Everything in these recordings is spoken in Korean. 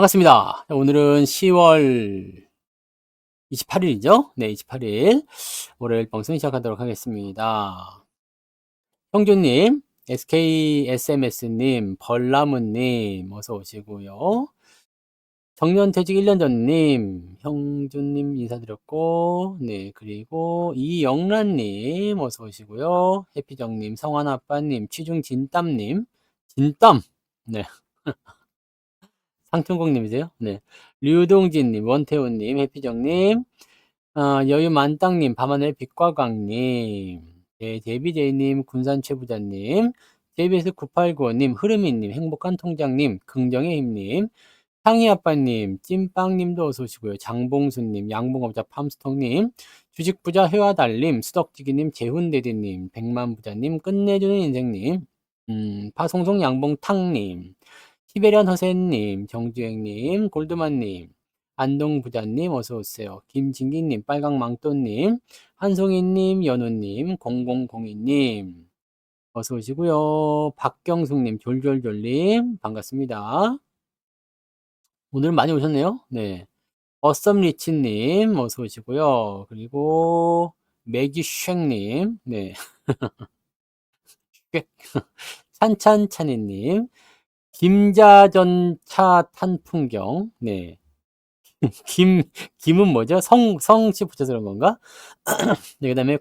반갑습니다. 오늘은 10월 28일이죠? 네, 28일. 월요일 방송 시작하도록 하겠습니다. 형주님, SKSMS님, 벌나무님, 어서 오시고요. 정년퇴직 1년 전님, 형주님 인사드렸고, 네, 그리고 이영란님, 어서 오시고요. 해피정님, 성환아빠님, 취중진땀님, 진땀! 네. 상춘국님이세요? 네. 류동진님, 원태훈님, 해피정님, 여유만땅님, 밤하늘 빛과광님, 네, 데비제이님, 군산최부자님, JBS9895님, 흐름이님, 행복한 통장님, 긍정의 힘님, 상희아빠님, 찐빵님도 어서오시고요. 장봉수님, 양봉업자 팜스톡님, 주식부자 회화달님, 수덕지기님, 재훈대디님, 백만부자님, 끝내주는 인생님, 파송송 양봉탕님, 시베리안 허세님, 정주행님, 골드만님, 안동부자님 어서오세요. 김진기님, 빨강망토님, 한송이님, 연우님, 0002님 어서오시고요. 박경숙님, 졸졸졸님 반갑습니다. 오늘 많이 오셨네요. 네. 어썸리치님 어서오시고요. 그리고 매기쉥님, 네. 찬찬찬이님, 김자전차 탄풍경, 네. 김은 뭐죠? 성씨 붙여서 그런 건가? 네, 그 다음에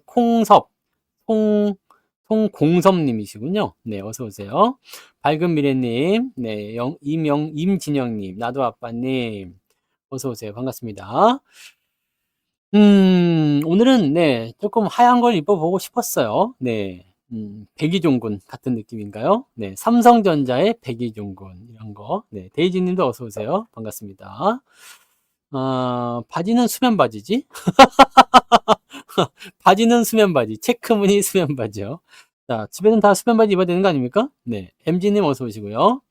송공섭님이시군요. 네, 어서오세요. 밝은 미래님, 네, 임진영님, 나도 아빠님, 어서오세요. 반갑습니다. 오늘은, 네, 조금 하얀 걸 입어보고 싶었어요. 네, 백이종군 같은 느낌인가요? 네, 삼성전자의 백이종군, 이런 거. 네, 데이지님도 어서오세요. 반갑습니다. 바지는 수면 바지지? 바지는 수면 바지. 체크무늬 수면 바지요. 자, 집에는 다 수면 바지 입어야 되는 거 아닙니까? 네. MG님 어서 오시고요.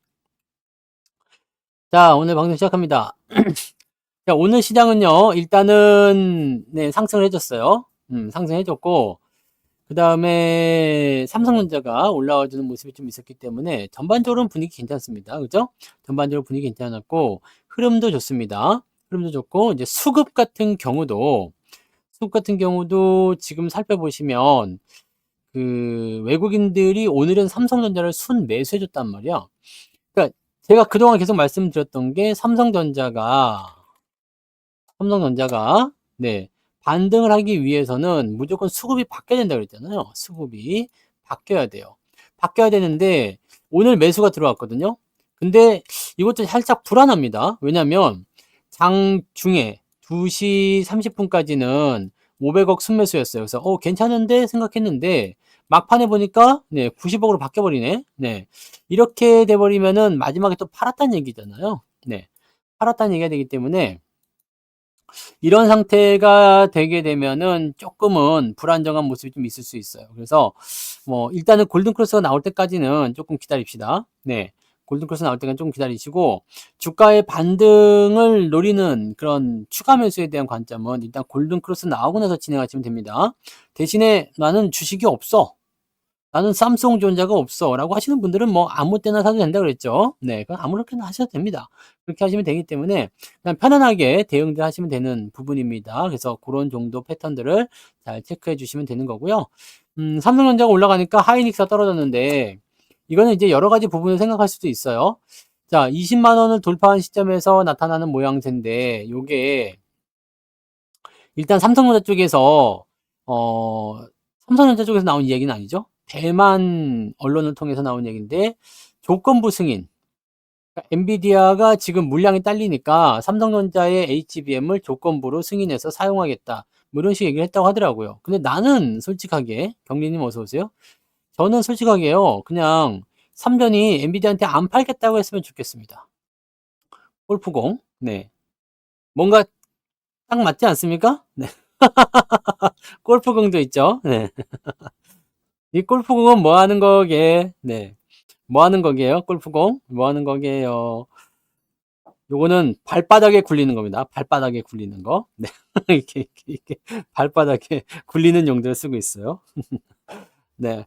자, 오늘 방송 시작합니다. 자, 오늘 시장은요, 일단은, 네, 상승을 해줬어요. 상승해줬고, 그 다음에 삼성전자가 올라와주는 모습이 좀 있었기 때문에 전반적으로는 분위기 괜찮습니다. 그죠? 전반적으로 분위기 괜찮았고, 흐름도 좋습니다. 흐름도 좋고, 이제 수급 같은 경우도 지금 살펴보시면, 그, 외국인들이 오늘은 삼성전자를 순 매수해줬단 말이야. 그러니까 제가 그동안 계속 말씀드렸던 게 삼성전자가, 네, 반등을 하기 위해서는 무조건 수급이 바뀌어야 된다고 그랬잖아요. 수급이 바뀌어야 돼요. 바뀌어야 되는데, 오늘 매수가 들어왔거든요. 근데 이것도 살짝 불안합니다. 왜냐면, 장중에 2시 30분까지는 500억 순매수였어요. 그래서, 괜찮은데 생각했는데, 막판에 보니까, 네, 90억으로 바뀌어버리네. 네. 이렇게 돼버리면은 마지막에 또 팔았다는 얘기잖아요. 네. 팔았다는 얘기가 되기 때문에, 이런 상태가 되게 되면은 조금은 불안정한 모습이 좀 있을 수 있어요. 그래서 뭐 일단은 골든크로스가 나올 때까지는 조금 기다립시다. 네. 골든크로스 나올 때까지 좀 기다리시고 주가의 반등을 노리는 그런 추가 매수에 대한 관점은 일단 골든크로스 나오고 나서 진행하시면 됩니다. 대신에 나는 주식이 없어. 나는 삼성전자가 없어 라고 하시는 분들은 뭐 아무 때나 사도 된다고 그랬죠. 네, 그건 아무렇게나 하셔도 됩니다. 그렇게 하시면 되기 때문에 그냥 편안하게 대응들 하시면 되는 부분입니다. 그래서 그런 정도 패턴들을 잘 체크해 주시면 되는 거고요. 삼성전자가 올라가니까 하이닉스가 떨어졌는데 이거는 이제 여러 가지 부분을 생각할 수도 있어요. 자, 20만 원을 돌파한 시점에서 나타나는 모양새인데 요게 일단 어, 삼성전자 쪽에서 나온 얘기는 아니죠. 대만 언론을 통해서 나온 얘기인데 조건부 승인. 그러니까 엔비디아가 지금 물량이 딸리니까 삼성전자의 HBM을 조건부로 승인해서 사용하겠다. 뭐 이런 식의 얘기를 했다고 하더라고요. 근데 나는 솔직하게 경리님 어서 오세요. 저는 솔직하게요. 그냥 삼전이 엔비디아한테 안 팔겠다고 했으면 좋겠습니다. 골프공. 네. 뭔가 딱 맞지 않습니까? 네. 골프공도 있죠. 네. 이 골프공은 뭐 하는 거게? 네. 뭐 하는 거게요? 골프공? 뭐 하는 거게요? 요거는 발바닥에 굴리는 겁니다. 발바닥에 굴리는 거. 네. 이렇게 발바닥에 굴리는 용도로 쓰고 있어요. 네.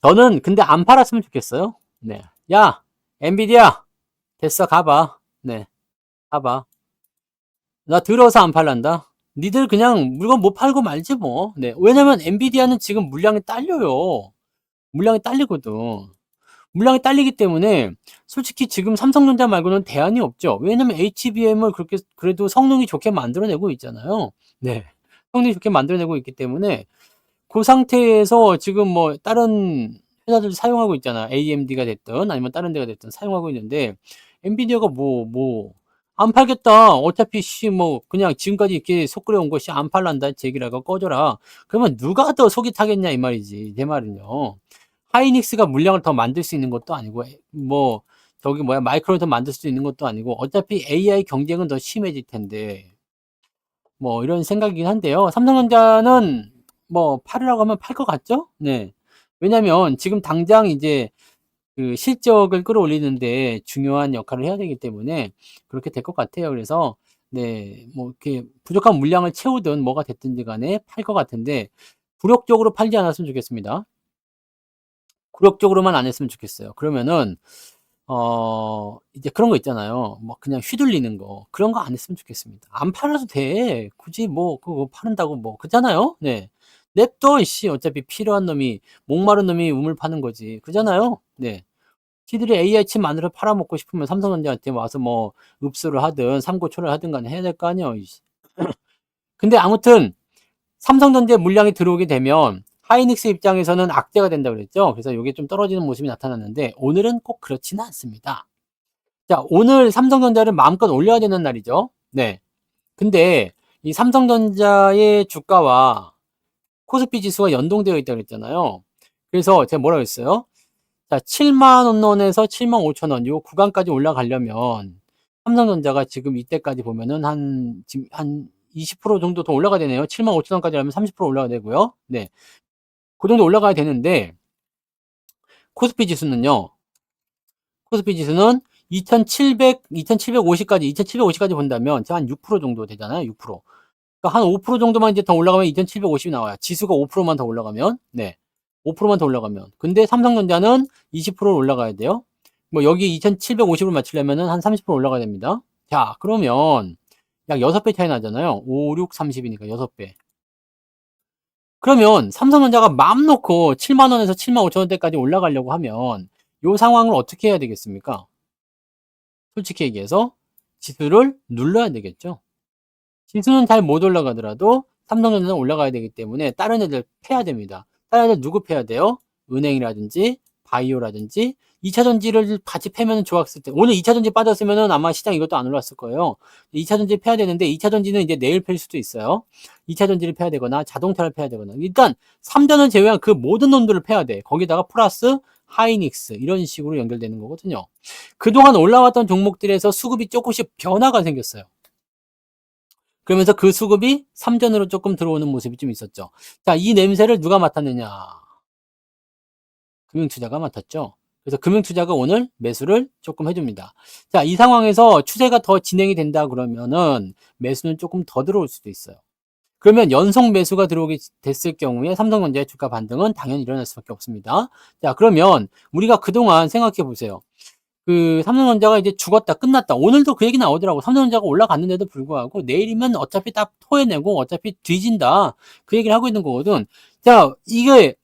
저는 근데 안 팔았으면 좋겠어요. 네. 야, 엔비디아! 됐어, 가봐. 네, 가봐. 나 들어서 안 팔란다. 니들 그냥 물건 못 팔고 말지 뭐. 네, 왜냐면 엔비디아는 지금 물량이 딸려요. 물량이 딸리거든. 물량이 딸리기 때문에 솔직히 지금 삼성전자 말고는 대안이 없죠. 왜냐면 HBM을 그렇게 그래도 성능이 좋게 만들어내고 있잖아요. 네, 성능이 좋게 만들어내고 있기 때문에 그 상태에서 지금 뭐 다른 회사들 사용하고 있잖아. AMD가 됐든 아니면 다른 데가 됐든 사용하고 있는데 엔비디아가 안 팔겠다. 어차피 뭐 그냥 지금까지 이렇게 속 끓여온 것이 안 팔란다. 제기라고 꺼져라. 그러면 누가 더 속이 타겠냐 이 말이지. 내 말은요. 하이닉스가 물량을 더 만들 수 있는 것도 아니고 뭐 저기 뭐야 마이크론을 더 만들 수 있는 것도 아니고 어차피 AI 경쟁은 더 심해질 텐데 뭐 이런 생각이긴 한데요. 삼성전자는 뭐 팔으라고 하면 팔 것 같죠? 네. 왜냐면 지금 당장 이제 그 실적을 끌어올리는데 중요한 역할을 해야 되기 때문에 그렇게 될 것 같아요. 그래서 네, 뭐 이렇게 부족한 물량을 채우든 뭐가 됐든지 간에 팔 것 같은데 굴욕적으로 팔지 않았으면 좋겠습니다. 굴욕적으로만 안 했으면 좋겠어요. 그러면은 이제 그런 거 있잖아요. 뭐 그냥 휘둘리는 거. 그런 거 안 했으면 좋겠습니다. 안 팔아도 돼. 굳이 뭐 그거 파는다고 뭐 그잖아요. 네. 냅둬 이씨. 어차피 필요한 놈이 목마른 놈이 우물 파는 거지. 그잖아요. 네. 지들이 AI 칩 만들어 팔아먹고 싶으면 삼성전자한테 와서 뭐 읍수를 하든 삼고초를 하든 간에 해야 될 거 아니에요. 이씨. 근데 아무튼 삼성전자에 물량이 들어오게 되면 하이닉스 입장에서는 악재가 된다고 그랬죠. 그래서 이게 좀 떨어지는 모습이 나타났는데 오늘은 꼭 그렇지는 않습니다. 자, 오늘 삼성전자를 마음껏 올려야 되는 날이죠. 네. 근데 이 삼성전자의 주가와 코스피 지수가 연동되어 있다고 그랬잖아요. 그래서 제가 뭐라고 했어요? 자, 7만 원에서 7만 5천 원, 요 구간까지 올라가려면 삼성전자가 지금 이때까지 보면은 지금 한 20% 정도 더 올라가야 되네요. 7만 5천 원까지 하면 30% 올라가야 되고요. 네. 그 정도 올라가야 되는데, 코스피 지수는요, 코스피 지수는 2750까지 본다면, 한 6% 정도 되잖아요. 6%. 그러니까 한 5% 정도만 이제 더 올라가면 2750이 나와요. 지수가 5%만 더 올라가면, 네. 5%만 더 올라가면. 근데 삼성전자는 20% 올라가야 돼요. 뭐 여기 2750을 맞추려면은 한 30% 올라가야 됩니다. 자, 그러면 약 6배 차이 나잖아요. 5, 6, 30이니까 6배. 그러면 삼성전자가 마음 놓고 7만 원에서 7만 5천 원대까지 올라가려고 하면 이 상황을 어떻게 해야 되겠습니까? 솔직히 얘기해서 지수를 눌러야 되겠죠. 지수는 잘 못 올라가더라도 삼성전자는 올라가야 되기 때문에 다른 애들 패야 됩니다. 다른 애들 누구 패야 돼요? 은행이라든지 바이오라든지 2차전지를 같이 패면 좋았을 때 오늘 2차전지 빠졌으면 아마 시장 이것도 안 올랐을 거예요. 2차전지 패야 되는데 2차전지는 이제 내일 팰 수도 있어요. 2차전지를 패야 되거나 자동차를 패야 되거나 일단 3전을 제외한 그 모든 놈들을 패야 돼. 거기다가 플러스 하이닉스 이런 식으로 연결되는 거거든요. 그동안 올라왔던 종목들에서 수급이 조금씩 변화가 생겼어요. 그러면서 그 수급이 3전으로 조금 들어오는 모습이 좀 있었죠. 자, 이 냄새를 누가 맡았느냐? 금융투자가 맡았죠. 그래서 금융투자가 오늘 매수를 조금 해줍니다. 자, 이 상황에서 추세가 더 진행이 된다 그러면은 매수는 조금 더 들어올 수도 있어요. 그러면 연속 매수가 들어오게 됐을 경우에 삼성전자의 주가 반등은 당연히 일어날 수밖에 없습니다. 자, 그러면 우리가 그동안 생각해 보세요. 그 삼성전자가 이제 죽었다 끝났다 오늘도 그 얘기 나오더라고. 삼성전자가 올라갔는데도 불구하고 내일이면 어차피 딱 토해내고 어차피 뒤진다 그 얘기를 하고 있는 거거든. 자, 이게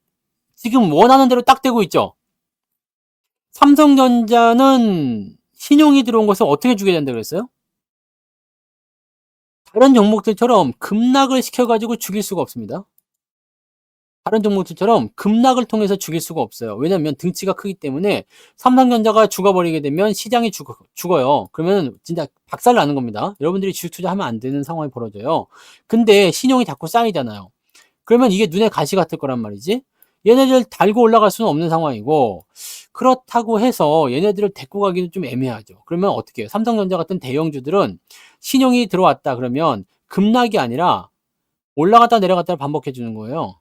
지금 원하는 대로 딱 되고 있죠. 삼성전자는 신용이 들어온 것을 어떻게 주게 된다고 그랬어요? 다른 종목들처럼 급락을 시켜가지고 죽일 수가 없습니다. 다른 종목들처럼 급락을 통해서 죽일 수가 없어요. 왜냐면 등치가 크기 때문에 삼성전자가 죽어버리게 되면 시장이 죽어요. 그러면 진짜 박살 나는 겁니다. 여러분들이 주식 투자하면 안 되는 상황이 벌어져요. 근데 신용이 자꾸 쌓이잖아요. 그러면 이게 눈에 가시 같을 거란 말이지. 얘네들 달고 올라갈 수는 없는 상황이고 그렇다고 해서 얘네들을 데리고 가기는 좀 애매하죠. 그러면 어떻게 해요? 삼성전자 같은 대형주들은 신용이 들어왔다 그러면 급락이 아니라 올라갔다 내려갔다를 반복해 주는 거예요.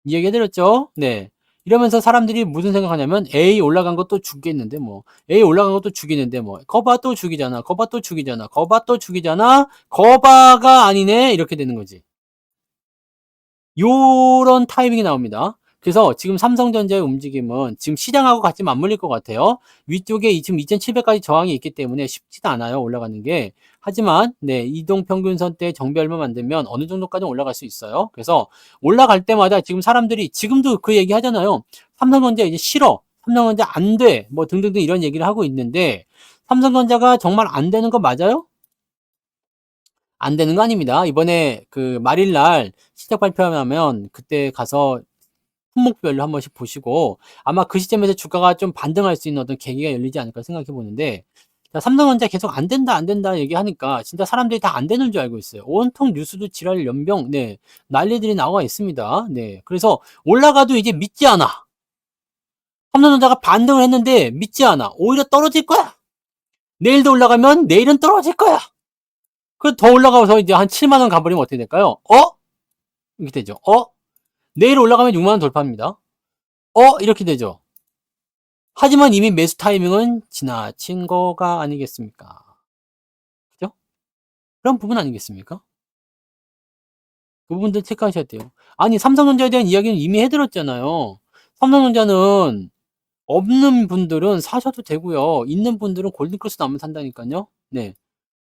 이 얘기 해드렸죠? 네. 이러면서 사람들이 무슨 생각하냐면 A 올라간 것도 죽겠는데 뭐 A 올라간 것도 죽이는데 뭐 거봐 또 죽이잖아 거봐 또 죽이잖아 거봐 또 죽이잖아 거봐가 아니네 이렇게 되는 거지. 요런 타이밍이 나옵니다. 그래서 지금 삼성전자의 움직임은 지금 시장하고 같이 맞물릴 것 같아요. 위쪽에 지금 2700까지 저항이 있기 때문에 쉽지도 않아요, 올라가는 게. 하지만 네, 이동평균선 때 정배 얼마 만들면 어느 정도까지 올라갈 수 있어요. 그래서 올라갈 때마다 지금 사람들이 지금도 그 얘기 하잖아요. 삼성전자 이제 싫어. 삼성전자 안 돼. 뭐 등등등 이런 얘기를 하고 있는데 삼성전자가 정말 안 되는 거 맞아요? 안 되는 거 아닙니다. 이번에 그 말일날 실적 발표하면 그때 가서 품목별로 한 번씩 보시고 아마 그 시점에서 주가가 좀 반등할 수 있는 어떤 계기가 열리지 않을까 생각해 보는데 자, 삼성전자 계속 안 된다 안 된다 얘기하니까 진짜 사람들이 다 안 되는 줄 알고 있어요. 온통 뉴스도 지랄 연병 네 난리들이 나와 있습니다. 네 그래서 올라가도 이제 믿지 않아. 삼성전자가 반등을 했는데 믿지 않아. 오히려 떨어질 거야. 내일도 올라가면 내일은 떨어질 거야. 그 더 올라가서 이제 한 7만 원 가버리면 어떻게 될까요? 이렇게 되죠. 내일 올라가면 6만 원 돌파합니다. 이렇게 되죠. 하지만 이미 매수 타이밍은 지나친 거가 아니겠습니까? 그죠? 그런 부분 아니겠습니까? 그 부분들 체크하셔야 돼요. 아니, 삼성전자에 대한 이야기는 이미 해드렸잖아요. 삼성전자는 없는 분들은 사셔도 되고요. 있는 분들은 골든크로스 나오면 산다니까요. 네.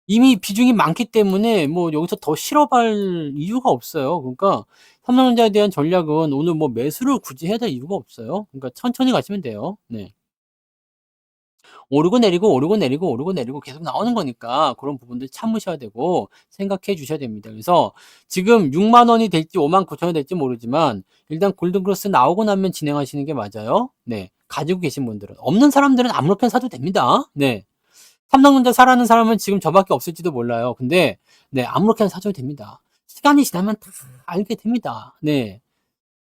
이미 비중이 많기 때문에 뭐 여기서 더 실업할 이유가 없어요. 그러니까 삼성전자에 대한 전략은 오늘 뭐 매수를 굳이 해야 될 이유가 없어요. 그러니까 천천히 가시면 돼요. 네. 오르고 내리고 오르고 내리고 오르고 내리고 계속 나오는 거니까 그런 부분들 참으셔야 되고 생각해 주셔야 됩니다. 그래서 지금 6만 원이 될지 5만 9천 원이 될지 모르지만 일단 골든크로스 나오고 나면 진행하시는 게 맞아요. 네. 가지고 계신 분들은. 없는 사람들은 아무렇게나 사도 됩니다. 네. 삼성전자 사라는 사람은 지금 저밖에 없을지도 몰라요. 근데 네, 아무렇게나 사줘도 됩니다. 시간이 지나면 다 알게 됩니다. 네.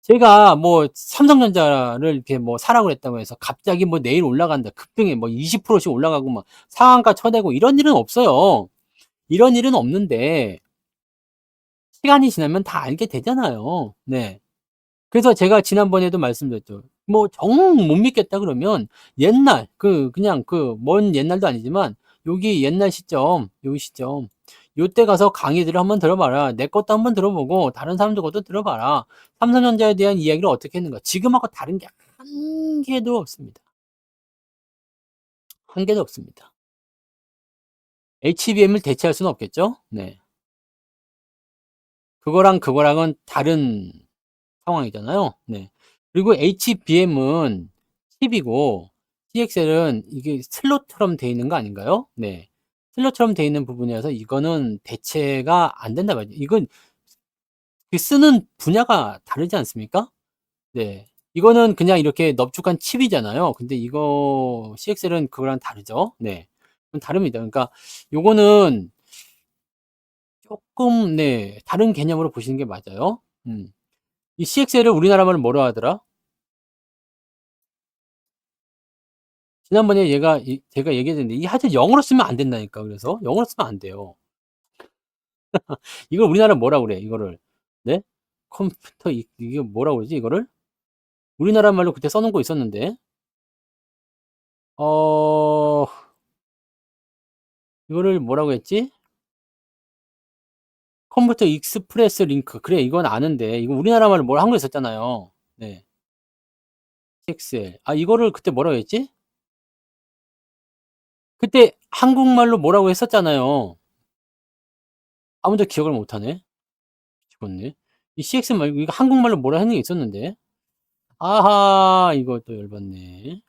제가 뭐 삼성전자를 이렇게 뭐 사라고 그랬다고 해서 갑자기 뭐 내일 올라간다. 급등에 뭐 20%씩 올라가고 막 상한가 쳐대고 이런 일은 없어요. 이런 일은 없는데 시간이 지나면 다 알게 되잖아요. 네. 그래서 제가 지난번에도 말씀드렸죠. 뭐 정 못 믿겠다 그러면 옛날 그냥 먼 옛날도 아니지만 여기 옛날 시점, 요 시점 요때 가서 강의들을 한번 들어봐라. 내 것도 한번 들어보고 다른 사람들 것도 들어봐라. 삼성전자에 대한 이야기를 어떻게 했는가. 지금하고 다른 게 한 개도 없습니다. 한 개도 없습니다. HBM을 대체할 수는 없겠죠? 네. 그거랑은 다른 상황이잖아요. 네. 그리고 HBM은 칩이고 CXL은 이게 슬롯처럼 돼 있는 거 아닌가요? 네. 슬롯처럼 돼 있는 부분이라서 이거는 대체가 안 된다 말이죠. 이건 그 쓰는 분야가 다르지 않습니까? 네. 이거는 그냥 이렇게 넙죽한 칩이잖아요. 근데 이거 CXL은 그거랑 다르죠. 네. 좀 다릅니다. 그러니까 요거는 조금 네, 다른 개념으로 보시는 게 맞아요. 이 CXL을 우리나라 말로 뭐라 하더라? 지난번에 제가 얘기했는데 이 하여튼 영어로 쓰면 안 된다니까. 그래서 영어로 쓰면 안 돼요. 이걸 우리나라 뭐라 그래? 이거를 네? 컴퓨터 이게 뭐라 그러지? 이거를 우리나라 말로 그때 써놓은 거 있었는데 어 이거를 뭐라고 했지? 컴퓨터 익스프레스 링크. 그래 이건 아는데 이거 우리나라 말로 뭐라 한 거 있었잖아요. 네. CXL. 이거를 그때 뭐라고 했지? 그때 한국말로 뭐라고 했었잖아요. 아무도 기억을 못 하네. 죽었네. 이 CX 말고 이거 한국말로 뭐라 하는 게 있었는데. 아하, 이거 또 열받네.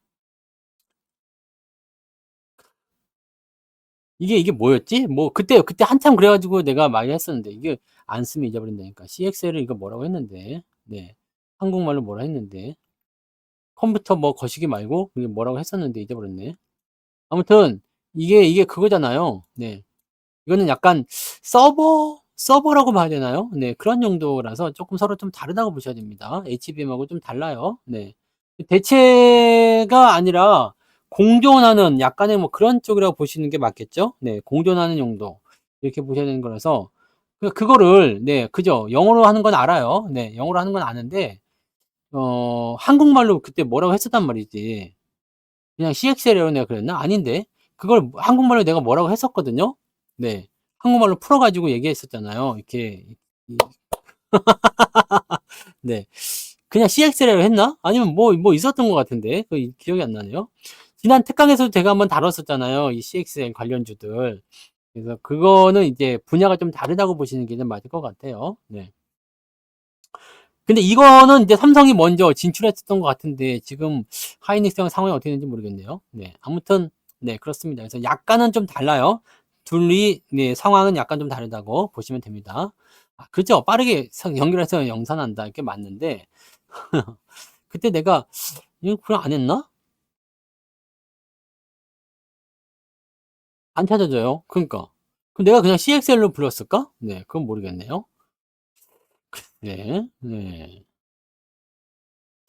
이게 뭐였지? 뭐, 그때 한참 그래가지고 내가 많이 했었는데, 이게 안 쓰면 잊어버린다니까. CXL을 이거 뭐라고 했는데, 네. 한국말로 뭐라 했는데, 컴퓨터 뭐 거시기 말고, 이게 뭐라고 했었는데 잊어버렸네. 아무튼, 이게 그거잖아요. 네. 이거는 약간 서버라고 봐야 되나요? 네. 그런 용도라서 조금 서로 좀 다르다고 보셔야 됩니다. HBM하고 좀 달라요. 네. 대체가 아니라 공존하는 약간의 뭐 그런 쪽이라고 보시는 게 맞겠죠? 네. 공존하는 용도. 이렇게 보셔야 되는 거라서 그거를 네. 그죠. 영어로 하는 건 알아요. 네. 영어로 하는 건 아는데 한국말로 그때 뭐라고 했었단 말이지. 그냥 CXL이라고 내가 그랬나? 아닌데. 그걸 한국말로 내가 뭐라고 했었거든요. 네. 한국말로 풀어 가지고 얘기했었잖아요. 이렇게 이 네. 그냥 CXL로 했나? 아니면 뭐 있었던 것 같은데. 기억이 안 나네요. 지난 특강에서도 제가 한번 다뤘었잖아요. 이 CXL 관련주들. 그래서 그거는 이제 분야가 좀 다르다고 보시는 게 좀 맞을 것 같아요. 네. 근데 이거는 이제 삼성이 먼저 진출했었던 것 같은데 지금 하이닉스랑 상황이 어떻게 되는지 모르겠네요. 네. 아무튼 네, 그렇습니다. 그래서 약간은 좀 달라요. 둘이 네, 상황은 약간 좀 다르다고 보시면 됩니다. 아, 그죠? 빠르게 연결해서 영산한다. 이렇게 맞는데 그때 내가 이거 그냥 안 했나? 안 찾아져요. 그러니까. 그럼 내가 그냥 CXL로 불렀을까? 네, 그건 모르겠네요. 네, 네,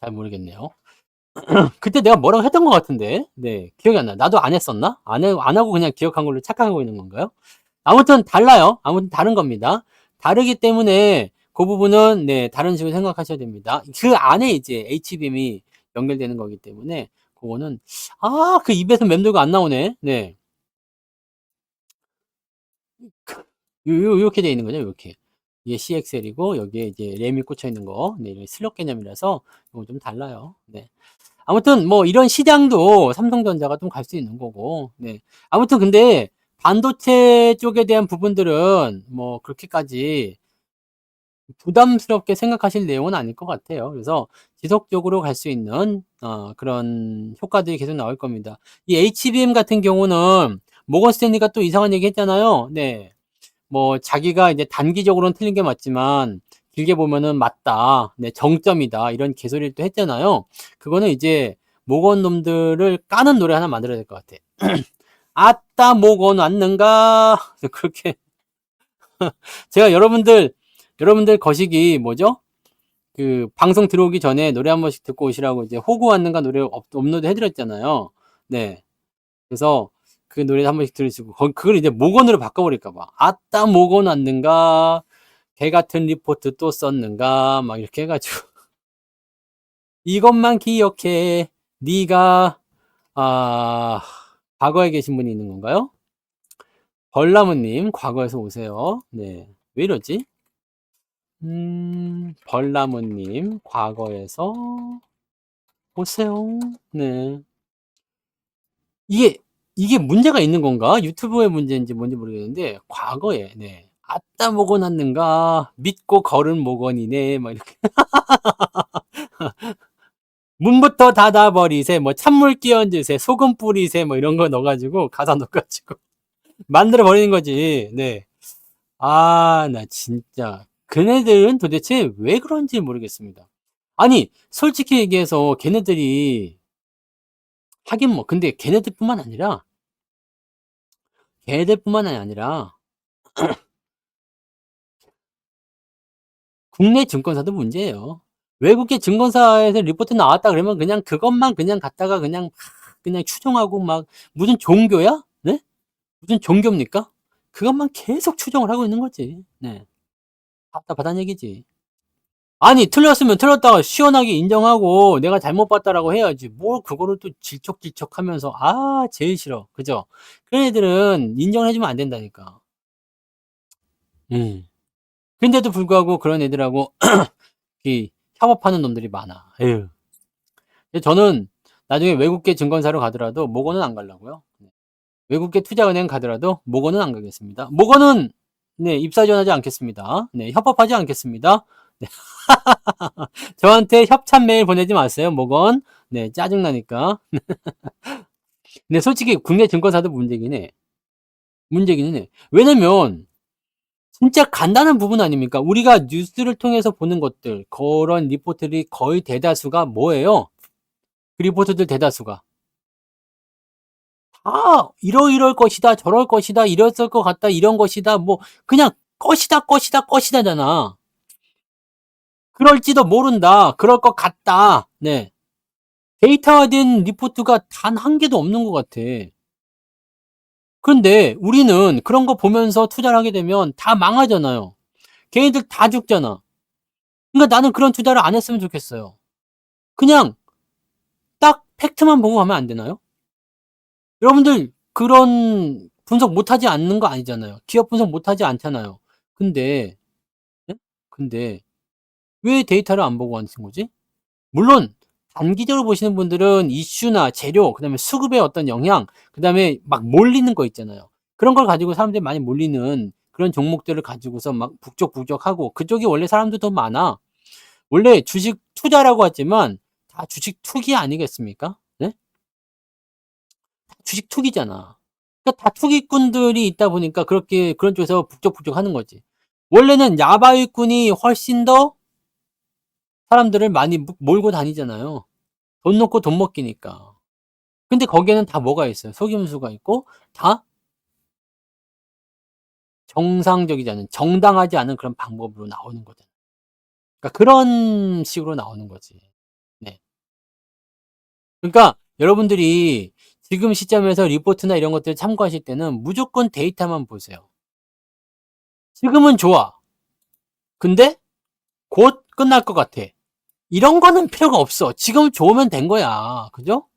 잘 모르겠네요. 그때 내가 뭐라고 했던 것 같은데, 네, 기억이 안 나. 나도 안 했었나? 안 하고 그냥 기억한 걸로 착각하고 있는 건가요? 아무튼 달라요. 아무튼 다른 겁니다. 다르기 때문에 그 부분은 네, 다른 식으로 생각하셔야 됩니다. 그 안에 이제 HBM이 연결되는 거기 때문에 그거는 그 입에서 맴돌고 안 나오네. 네. 요렇게 돼 있는 거죠. 요렇게. 이게 CXL이고 여기에 이제 램이 꽂혀 있는 거. 네, 이게 슬롯 개념이라서 이거 좀 달라요. 네. 아무튼 뭐 이런 시장도 삼성전자가 좀 갈 수 있는 거고. 네. 아무튼 근데 반도체 쪽에 대한 부분들은 뭐 그렇게까지 부담스럽게 생각하실 내용은 아닐 것 같아요. 그래서 지속적으로 갈 수 있는 그런 효과들이 계속 나올 겁니다. 이 HBM 같은 경우는 모건 스탠리가 또 이상한 얘기 했잖아요. 네. 뭐 자기가 이제 단기적으로는 틀린 게 맞지만 길게 보면은 맞다. 네, 정점이다. 이런 개소리를 또 했잖아요. 그거는 이제 모건 놈들을 까는 노래 하나 만들어야 될 것 같아. 아따 모건 왔는가? 그렇게 제가 여러분들 거시기 뭐죠? 그 방송 들어오기 전에 노래 한 번씩 듣고 오시라고 이제 호구 왔는가 노래 업로드 해드렸잖아요. 네. 그래서 그 노래 한 번씩 들으시고 그걸 이제 모건으로 바꿔버릴까 봐. 아따 모건 왔는가? 개 같은 리포트 또 썼는가? 막 이렇게 해가지고 이것만 기억해. 네가 아 과거에 계신 분이 있는 건가요? 벌나무님 과거에서 오세요. 네. 왜 이러지? 벌나무님 과거에서 오세요. 네. 이게 이게 문제가 있는 건가? 유튜브의 문제인지 뭔지 모르겠는데 과거에 네. 아따 모건났는가 믿고 걸은 모건이네 막 이렇게 문부터 닫아버리세 뭐 찬물 끼얹으세 소금 뿌리세 뭐 이런 거 넣어가지고 가사 넣어가지고 만들어 버리는 거지. 네. 나 진짜 걔네들은 도대체 왜 그런지 모르겠습니다. 아니 솔직히 얘기해서 걔네들이 하긴 뭐 근데 걔네들뿐만 아니라 국내 증권사도 문제예요. 외국계 증권사에서 리포트 나왔다 그러면 그냥 그것만 그냥 갖다가 그냥 추정하고 막 무슨 종교야? 네? 무슨 종교입니까? 그것만 계속 추정을 하고 있는 거지. 네. 답답하다는 얘기지. 아니, 틀렸으면 틀렸다고 시원하게 인정하고 내가 잘못 봤다라고 해야지. 뭘 그거를 또 질척질척 하면서, 제일 싫어. 그죠? 그런 애들은 인정을 해주면 안 된다니까. 음. 근데도 불구하고 그런 애들하고 이 협업하는 놈들이 많아. 에휴. 저는 나중에 외국계 증권사로 가더라도 모건은 안 가려고요. 외국계 투자은행 가더라도 모건은 안 가겠습니다. 모건은 네, 입사 지원하지 않겠습니다. 네, 협업하지 않겠습니다. 네, 저한테 협찬 메일 보내지 마세요, 모건. 네, 짜증나니까. 근데 솔직히 국내 증권사도 문제긴 해. 문제기는 해. 왜냐면 진짜 간단한 부분 아닙니까? 우리가 뉴스를 통해서 보는 것들, 그런 리포트들이 거의 대다수가 뭐예요? 그 리포트들 대다수가 이럴 것이다, 저럴 것이다, 이랬을 것 같다, 이런 것이다, 뭐, 그냥 것이다잖아. 그럴지도 모른다, 그럴 것 같다, 네. 데이터화된 리포트가 단 한 개도 없는 것 같아. 그런데 우리는 그런 거 보면서 투자를 하게 되면 다 망하잖아요. 걔네들 다 죽잖아. 그러니까 나는 그런 투자를 안 했으면 좋겠어요. 그냥 딱 팩트만 보고 가면 안 되나요? 여러분들 그런 분석 못하지 않는 거 아니잖아요. 기업 분석 못하지 않잖아요. 근데 네? 근데 왜 데이터를 안 보고 하는 거지? 물론 단기적으로 보시는 분들은 이슈나 재료, 그다음에 수급의 어떤 영향, 그다음에 막 몰리는 거 있잖아요. 그런 걸 가지고 사람들이 많이 몰리는 그런 종목들을 가지고서 막 북적북적하고, 그쪽이 원래 사람도 더 많아. 원래 주식 투자라고 하지만 다 주식 투기 아니겠습니까? 네? 주식 투기잖아. 그러니까 다 투기꾼들이 있다 보니까 그렇게 그런 쪽에서 북적북적하는 거지. 원래는 야바위꾼이 훨씬 더 사람들을 많이 몰고 다니잖아요. 돈 놓고 돈 먹기니까. 근데 거기에는 다 뭐가 있어요? 속임수가 있고 다 정상적이지 않은, 정당하지 않은 그런 방법으로 나오는 거잖아요. 그러니까 그런 식으로 나오는 거지. 네. 그러니까 여러분들이 지금 시점에서 리포트나 이런 것들을 참고하실 때는 무조건 데이터만 보세요. 지금은 좋아. 근데 곧 끝날 것 같아. 이런 거는 필요가 없어. 지금 좋으면 된 거야. 그죠?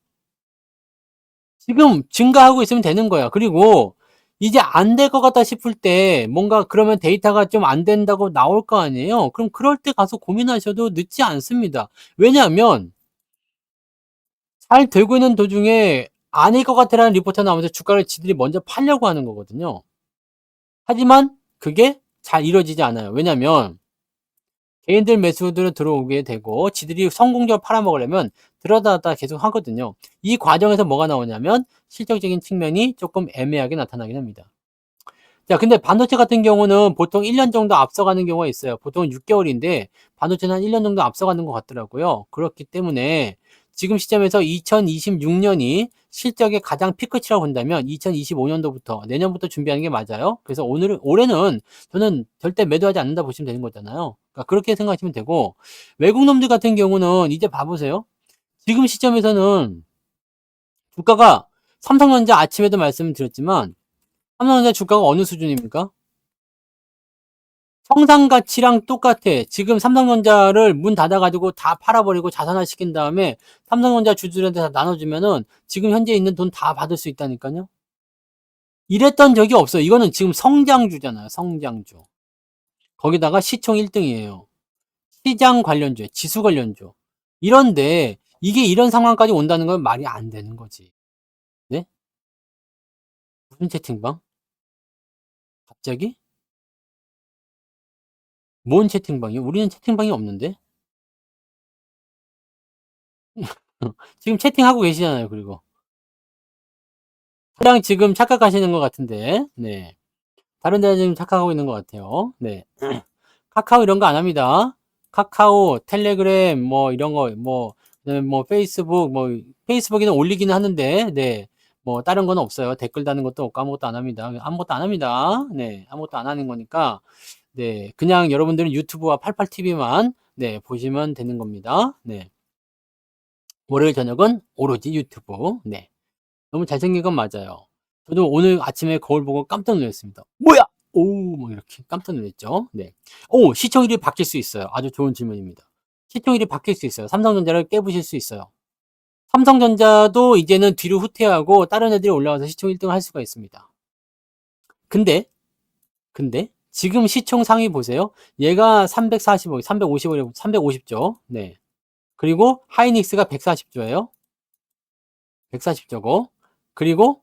지금 증가하고 있으면 되는 거야. 그리고 이제 안 될 것 같다 싶을 때 뭔가 그러면 데이터가 좀 안 된다고 나올 거 아니에요. 그럼 그럴 때 가서 고민하셔도 늦지 않습니다. 왜냐하면 잘 되고 있는 도중에 아닐 것 같아라는 리포트가 나오면서 주가를 지들이 먼저 팔려고 하는 거거든요. 하지만 그게 잘 이루어지지 않아요. 왜냐하면 개인들 매수들은 들어오게 되고 지들이 성공적으로 팔아먹으려면 들어다다 계속 하거든요. 이 과정에서 뭐가 나오냐면 실적적인 측면이 조금 애매하게 나타나긴 합니다. 자, 근데 반도체 같은 경우는 보통 1년 정도 앞서가는 경우가 있어요. 보통 6개월인데 반도체는 한 1년 정도 앞서가는 것 같더라고요. 그렇기 때문에 지금 시점에서 2026년이 실적의 가장 피크치라고 본다면 2025년도부터 내년부터 준비하는 게 맞아요. 그래서 올해는 저는 절대 매도하지 않는다 보시면 되는 거잖아요. 그러니까 그렇게 생각하시면 되고, 외국 놈들 같은 경우는 이제 봐보세요. 지금 시점에서는 주가가, 삼성전자 아침에도 말씀드렸지만 삼성전자 주가가 어느 수준입니까? 성상가치랑 똑같아. 지금 삼성전자를 문 닫아가지고 다 팔아버리고 자산화 시킨 다음에 삼성전자 주주들한테 다 나눠주면은 지금 현재 있는 돈 다 받을 수 있다니까요. 이랬던 적이 없어요. 이거는 지금 성장주잖아요. 성장주. 거기다가 시총 1등이에요. 시장 관련주, 지수 관련주. 이런데 이게 이런 상황까지 온다는 건 말이 안 되는 거지. 네? 무슨 채팅방? 갑자기? 뭔 채팅방이요? 우리는 채팅방이 없는데? 지금 채팅하고 계시잖아요. 그리고 사장 지금 착각하시는 것 같은데, 네. 다른 데는 지금 착각하고 있는 것 같아요. 네. 카카오 이런 거 안 합니다. 카카오, 텔레그램, 뭐, 이런 거, 뭐, 그다음에 뭐, 페이스북, 뭐, 페이스북에는 올리기는 하는데, 네. 뭐, 다른 건 없어요. 댓글 다는 것도 없고, 아무것도 안 합니다. 아무것도 안 합니다. 네. 아무것도 안 하는 거니까, 네. 그냥 여러분들은 유튜브와 88TV만, 네. 보시면 되는 겁니다. 네. 월요일 저녁은 오로지 유튜브. 네. 너무 잘생긴 건 맞아요. 저도 오늘 아침에 거울 보고 깜짝 놀랐습니다. 뭐야? 오, 뭐 이렇게 깜짝 놀랐죠. 네. 오, 시청률이 바뀔 수 있어요. 아주 좋은 질문입니다. 시청률이 바뀔 수 있어요. 삼성전자를 깨부실 수 있어요. 삼성전자도 이제는 뒤로 후퇴하고 다른 애들이 올라와서 시청 1등을 할 수가 있습니다. 근데, 지금 시총 상위 보세요. 얘가 345, 355, 350조. 네. 그리고 하이닉스가 140조예요. 140조고. 그리고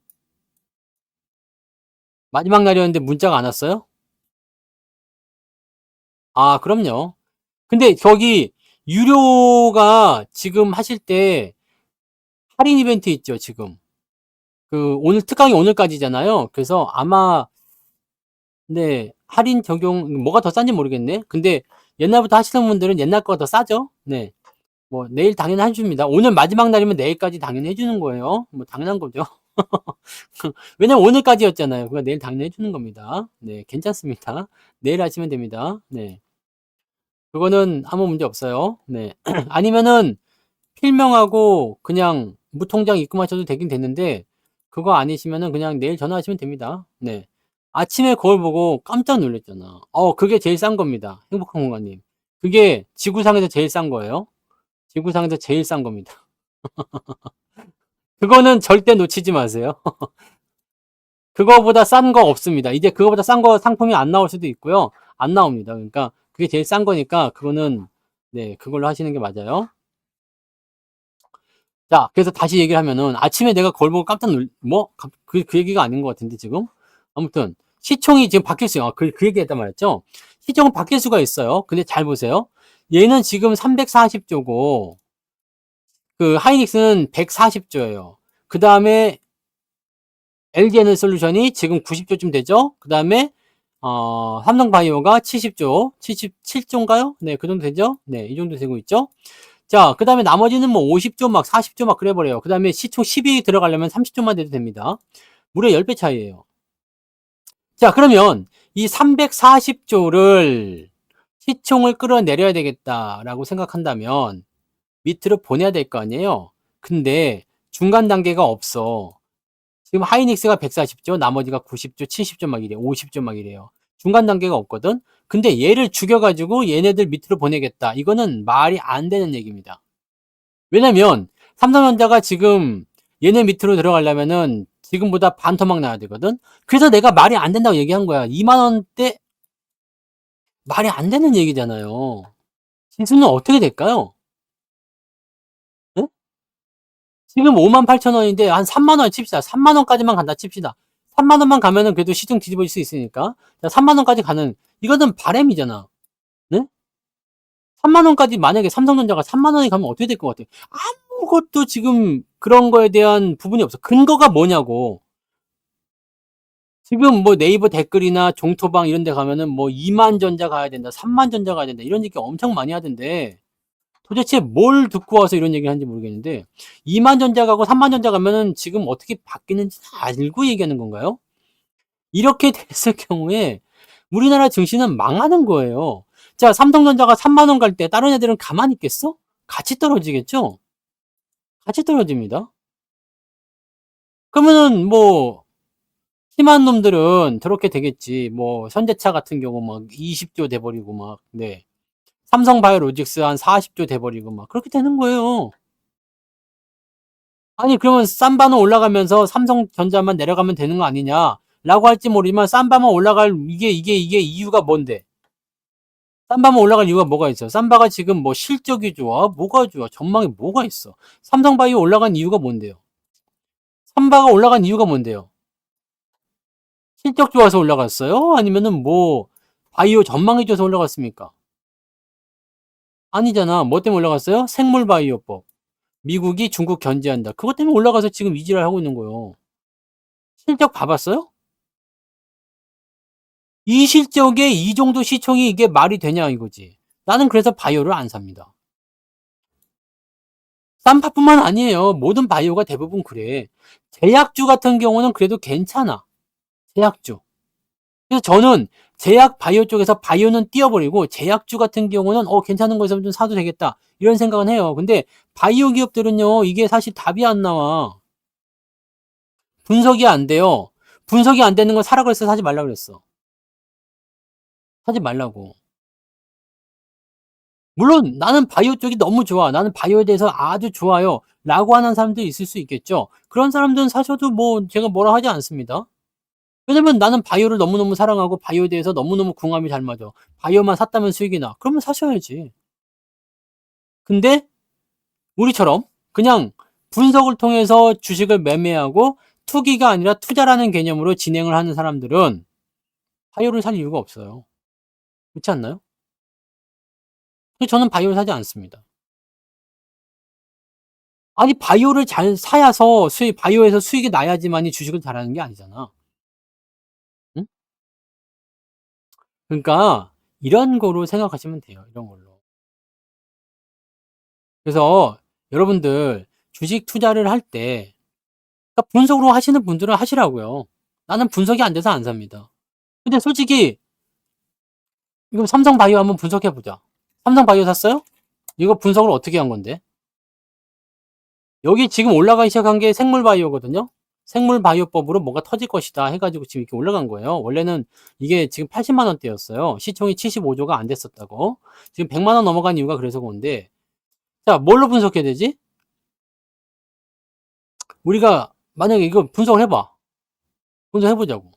마지막 날이었는데 문자가 안 왔어요? 아, 그럼요. 근데 저기 유료가 지금 하실 때 할인 이벤트 있죠, 지금. 그 오늘 특강이 오늘까지잖아요. 그래서 아마 네, 할인 적용 뭐가 더 싼지 모르겠네. 근데 옛날부터 하시는 분들은 옛날 거가 더 싸죠. 네. 뭐 내일 당연히 해 줍니다. 오늘 마지막 날이면 내일까지 당연히 해 주는 거예요. 뭐 당연한 거죠. 왜냐면 오늘까지였잖아요. 그거 내일 당연히 해 주는 겁니다. 네, 괜찮습니다. 내일 하시면 됩니다. 네. 그거는 아무 문제 없어요. 네. 아니면은 필명하고 그냥 무통장 입금하셔도 되긴 되는데 그거 아니시면은 그냥 내일 전화하시면 됩니다. 네. 아침에 거울 보고 깜짝 놀랐잖아. 그게 제일 싼 겁니다. 행복한 공간님. 그게 지구상에서 제일 싼 거예요. 지구상에서 제일 싼 겁니다. 그거는 절대 놓치지 마세요. 그거보다 싼 거 없습니다. 이제 그거보다 싼 거 상품이 안 나올 수도 있고요. 안 나옵니다. 그러니까 그게 제일 싼 거니까 그거는 네, 그걸로 하시는 게 맞아요. 자, 그래서 다시 얘기를 하면은 아침에 내가 그걸 보고 깜짝 그 얘기가 아닌 것 같은데 지금. 아무튼 시총이 지금 바뀔 수, 그 얘기했단 말이었죠. 시총은 바뀔 수가 있어요. 근데 잘 보세요. 얘는 지금 340조고 그 하이닉스는 140조예요. 그 다음에 LG에너솔루션이 지금 90조쯤 되죠. 그 다음에 삼성바이오가 70조, 77조인가요? 네, 그 정도 되죠. 네, 이 정도 되고 있죠. 자, 그 다음에 나머지는 뭐 50조 막 40조 막 그래버려요. 그 다음에 시총 10이 들어가려면 30조만 돼도 됩니다. 무려 10배 차이예요. 자, 그러면 이 340조를 시총을 끌어내려야 되겠다라고 생각한다면 밑으로 보내야 될 거 아니에요. 근데 중간 단계가 없어. 지금 하이닉스가 140조, 나머지가 90조, 70조 막 이래, 50조 막 이래요. 중간 단계가 없거든. 근데 얘를 죽여가지고 얘네들 밑으로 보내겠다. 이거는 말이 안 되는 얘기입니다. 왜냐면 삼성전자가 지금 얘네 밑으로 들어가려면은 지금보다 반 토막 나야 되거든. 그래서 내가 말이 안 된다고 얘기한 거야. 2만 원대 말이 안 되는 얘기잖아요. 지수는 어떻게 될까요? 네? 지금 58,000원인데 한 3만 원 칩시다. 3만 원까지만 간다 칩시다. 3만 원만 가면은 그래도 시중 뒤집어질 수 있으니까. 자, 3만 원까지 가는 이거는 바램이잖아. 네? 3만 원까지 만약에 삼성전자가 3만 원이 가면 어떻게 될 것 같아요? 아무것도 지금 그런 거에 대한 부분이 없어. 근거가 뭐냐고. 지금 뭐 네이버 댓글이나 종토방 이런 데 가면은 뭐 2만 전자 가야 된다, 3만 전자 가야 된다 이런 얘기 엄청 많이 하던데 도대체 뭘 듣고 와서 이런 얘기를 하는지 모르겠는데 2만 전자 가고 3만 전자 가면은 지금 어떻게 바뀌는지 다 알고 얘기하는 건가요? 이렇게 됐을 경우에 우리나라 증시는 망하는 거예요. 자, 삼성전자가 3만 원 갈 때 다른 애들은 가만히 있겠어? 같이 떨어지겠죠? 같이 떨어집니다. 그러면은 뭐 심한 놈들은 저렇게 되겠지. 뭐 현대차 같은 경우 막 20조 돼버리고 막 네. 삼성바이오로직스 한 40조 돼버리고 막 그렇게 되는 거예요. 아니 그러면 쌈바는 올라가면서 삼성전자만 내려가면 되는 거 아니냐라고 할지 모르지만 쌈바만 올라갈 이게 이유가 뭔데? 쌈바만 올라갈 이유가 뭐가 있어? 쌈바가 지금 뭐 실적이 좋아? 뭐가 좋아? 전망이 뭐가 있어? 삼성바이오 올라간 이유가 뭔데요? 삼바가 올라간 이유가 뭔데요? 실적 좋아서 올라갔어요? 아니면은 뭐 바이오 전망이 좋아서 올라갔습니까? 아니잖아. 뭐 때문에 올라갔어요? 생물바이오법. 미국이 중국 견제한다. 그것 때문에 올라가서 지금 이지랄 하고 있는 거예요. 실적 봐봤어요? 이 실적에 이 정도 시총이 이게 말이 되냐 이거지. 나는 그래서 바이오를 안 삽니다. 쌈파뿐만 아니에요. 모든 바이오가 대부분 그래. 제약주 같은 경우는 그래도 괜찮아. 제약주. 그래서 저는 제약 바이오 쪽에서 바이오는 띄워버리고 제약주 같은 경우는 괜찮은 거에서 좀 사도 되겠다. 이런 생각은 해요. 근데 바이오 기업들은요. 이게 사실 답이 안 나와. 분석이 안 돼요. 분석이 안 되는 건 사라 그랬어, 사지 말라 그랬어. 사지 말라고. 물론 나는 바이오 쪽이 너무 좋아. 나는 바이오에 대해서 아주 좋아요. 라고 하는 사람도 있을 수 있겠죠. 그런 사람들은 사셔도 뭐 제가 뭐라 하지 않습니다. 왜냐면 나는 바이오를 너무너무 사랑하고 바이오에 대해서 너무너무 궁합이 잘 맞아. 바이오만 샀다면 수익이 나. 그러면 사셔야지. 근데 우리처럼 그냥 분석을 통해서 주식을 매매하고 투기가 아니라 투자라는 개념으로 진행을 하는 사람들은 바이오를 살 이유가 없어요. 그렇지 않나요? 그래서 저는 바이오를 사지 않습니다. 아니 바이오를 잘 사야서 바이오에서 수익이 나야지만이 주식을 잘하는 게 아니잖아. 응? 그러니까 이런 거로 생각하시면 돼요. 이런 걸로. 그래서 여러분들 주식 투자를 할 때 분석으로 하시는 분들은 하시라고요. 나는 분석이 안 돼서 안 삽니다. 근데 솔직히 이거 삼성바이오 한번 분석해 보자. 삼성바이오 샀어요? 이거 분석을 어떻게 한 건데? 여기 지금 올라가기 시작한 게 생물바이오거든요. 생물바이오법으로 뭐가 터질 것이다 해가지고 지금 이렇게 올라간 거예요. 원래는 이게 지금 80만 원대였어요. 시총이 75조가 안 됐었다고. 지금 100만 원 넘어간 이유가 그래서 그런데 자 뭘로 분석해야 되지? 우리가 만약에 이거 분석을 해봐. 분석해보자고.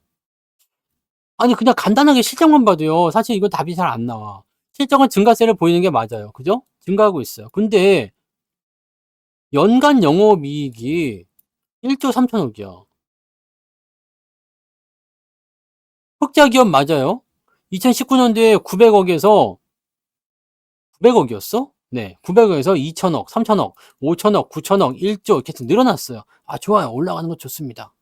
아니 그냥 간단하게 실적만 봐도요. 사실 이거 답이 잘 안 나와. 실적은 증가세를 보이는 게 맞아요. 그죠? 증가하고 있어요. 근데 연간 영업이익이 1조 3천억이야. 흑자 기업 맞아요. 2019년도에 900억에서 900억이었어? 네, 900억에서 2천억, 3천억, 5천억, 9천억, 1조 이렇게 늘어났어요. 아, 좋아요. 올라가는 거 좋습니다.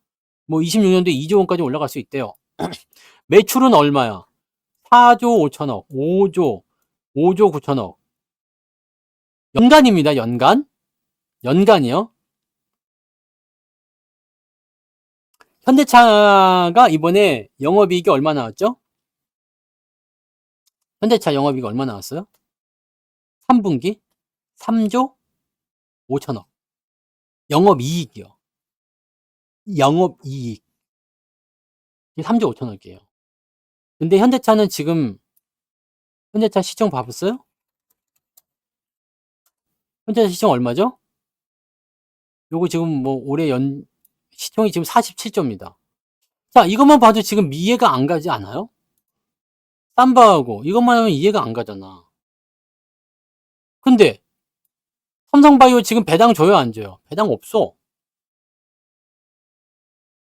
뭐 26년도에 2조 원까지 올라갈 수 있대요. 매출은 얼마야? 4조 5천억, 5조 9천억. 연간입니다. 연간. 연간이요. 현대차가 이번에 영업이익이 얼마 나왔죠? 현대차 영업이익이 얼마 나왔어요? 3분기 3조 5천억. 영업이익이요. 영업이익. 3조 5천억이에요. 근데 현대차는 지금 현대차 시총 봐봤어요? 현대차 시총 얼마죠? 요거 지금 뭐 올해 시총이 지금 47조입니다. 자, 이것만 봐도 지금 이해가 안 가지 않아요? 삼바하고 이것만 하면 이해가 안 가잖아. 근데 삼성바이오 지금 배당 줘요, 안 줘요? 배당 없어.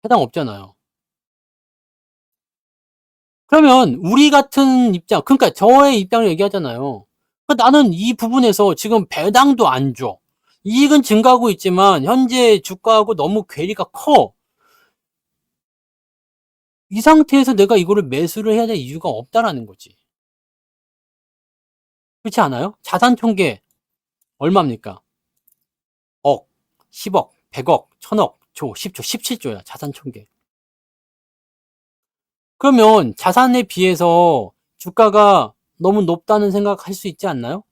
배당 없잖아요. 그러면 우리 같은 입장, 그러니까 저의 입장을 얘기하잖아요. 그러니까 나는 이 부분에서 지금 배당도 안 줘. 이익은 증가하고 있지만 현재 주가하고 너무 괴리가 커. 이 상태에서 내가 이거를 매수를 해야 될 이유가 없다라는 거지. 그렇지 않아요? 자산 총계 얼마입니까? 억, 10억, 100억, 1000억, 조, 10조, 17조야. 자산 총계. 그러면 자산에 비해서 주가가 너무 높다는 생각할 수 있지 않나요?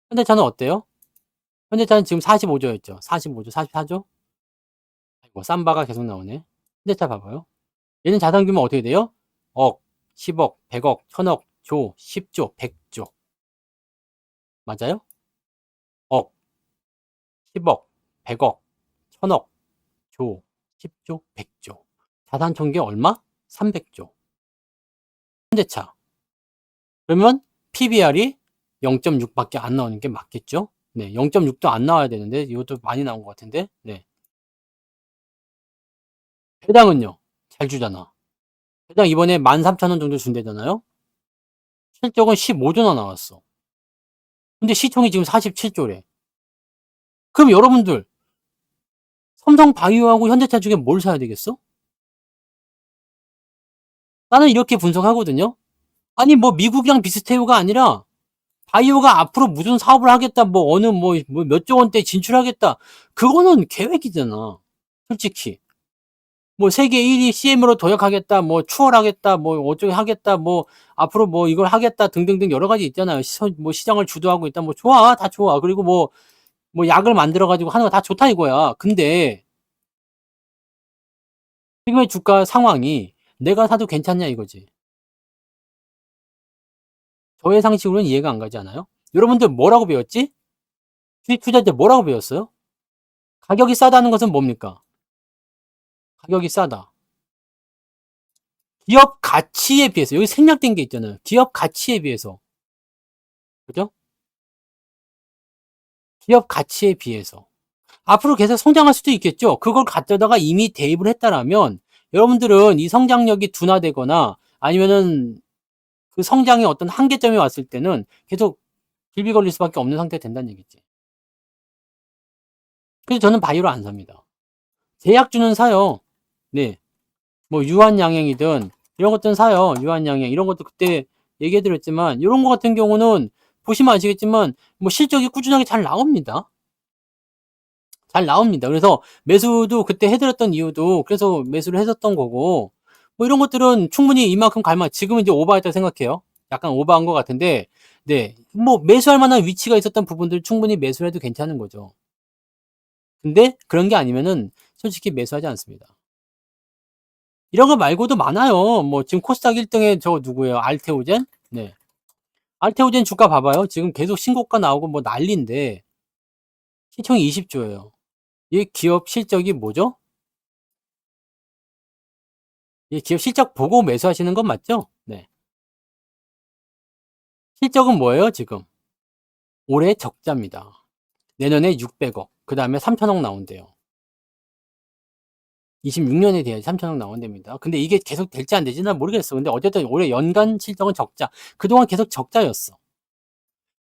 현대차는 어때요? 현대차는 지금 45조였죠. 45조, 44조? 아이고, 쌈바가 계속 나오네. 현대차 봐봐요. 얘는 자산 규모 어떻게 돼요? 억, 10억, 100억, 1000억, 조, 10조, 100조. 맞아요? 억, 10억, 100억, 1000억, 조, 10조, 100조. 자산 총계 얼마? 300조. 현대차. 그러면 PBR이 0.6밖에 안 나오는 게 맞겠죠? 네, 0.6도 안 나와야 되는데 이것도 많이 나온 것 같은데. 네. 배당은요? 잘 주잖아. 배당 이번에 13,000원 정도 준대잖아요? 실적은 15조나 나왔어. 근데 시총이 지금 47조래. 그럼 여러분들 삼성바이오하고 현대차 중에 뭘 사야 되겠어? 나는 이렇게 분석하거든요. 아니 뭐 미국이랑 비슷해요가 아니라 바이오가 앞으로 무슨 사업을 하겠다, 뭐 어느 뭐 몇 조 원대 진출하겠다. 그거는 계획이잖아. 솔직히. 뭐 세계 1위 CM으로 도약하겠다, 뭐 추월하겠다, 뭐 어쩌게 하겠다, 뭐 앞으로 뭐 이걸 하겠다 등등등 여러 가지 있잖아요. 뭐 시장을 주도하고 있다. 뭐 좋아. 다 좋아. 그리고 뭐 약을 만들어 가지고 하는 거 다 좋다 이거야. 근데 지금의 주가 상황이 내가 사도 괜찮냐 이거지. 저의 상식으로는 이해가 안 가지 않아요? 여러분들 뭐라고 배웠지? 주식 투자할 때 뭐라고 배웠어요? 가격이 싸다는 것은 뭡니까? 가격이 싸다. 기업 가치에 비해서 여기 생략된 게 있잖아요. 기업 가치에 비해서. 그죠? 기업 가치에 비해서. 앞으로 계속 성장할 수도 있겠죠. 그걸 갖다가 이미 대입을 했다라면 여러분들은 이 성장력이 둔화되거나 아니면은 그 성장의 어떤 한계점이 왔을 때는 계속 길비 걸릴 수밖에 없는 상태가 된다는 얘기지. 그래서 저는 바이오를 안 삽니다. 제약주는 사요. 네. 뭐 유한양행이든 이런 것들은 사요. 유한양행 이런 것도 그때 얘기해드렸지만 이런 거 같은 경우는 보시면 아시겠지만 뭐 실적이 꾸준하게 잘 나옵니다. 잘 나옵니다. 그래서 매수도 그때 해드렸던 이유도 그래서 매수를 했었던 거고 뭐 이런 것들은 충분히 이만큼 갈만 지금은 이제 오버했다고 생각해요. 약간 오버한 것 같은데 네. 뭐 매수할 만한 위치가 있었던 부분들 충분히 매수를 해도 괜찮은 거죠. 근데 그런 게 아니면은 솔직히 매수하지 않습니다. 이런 거 말고도 많아요. 뭐 지금 코스닥 1등에 저 누구예요? 알테오젠? 네. 알테오젠 주가 봐봐요. 지금 계속 신고가 나오고 뭐 난리인데 시총이 20조예요. 이 기업 실적이 뭐죠? 이 기업 실적 보고 매수하시는 건 맞죠? 네. 실적은 뭐예요, 지금? 올해 적자입니다. 내년에 600억, 그 다음에 3천억 나온대요. 26년에 돼야지 3천억 나온답니다. 근데 이게 계속 될지 안 될지는 모르겠어. 근데 어쨌든 올해 연간 실적은 적자. 그동안 계속 적자였어.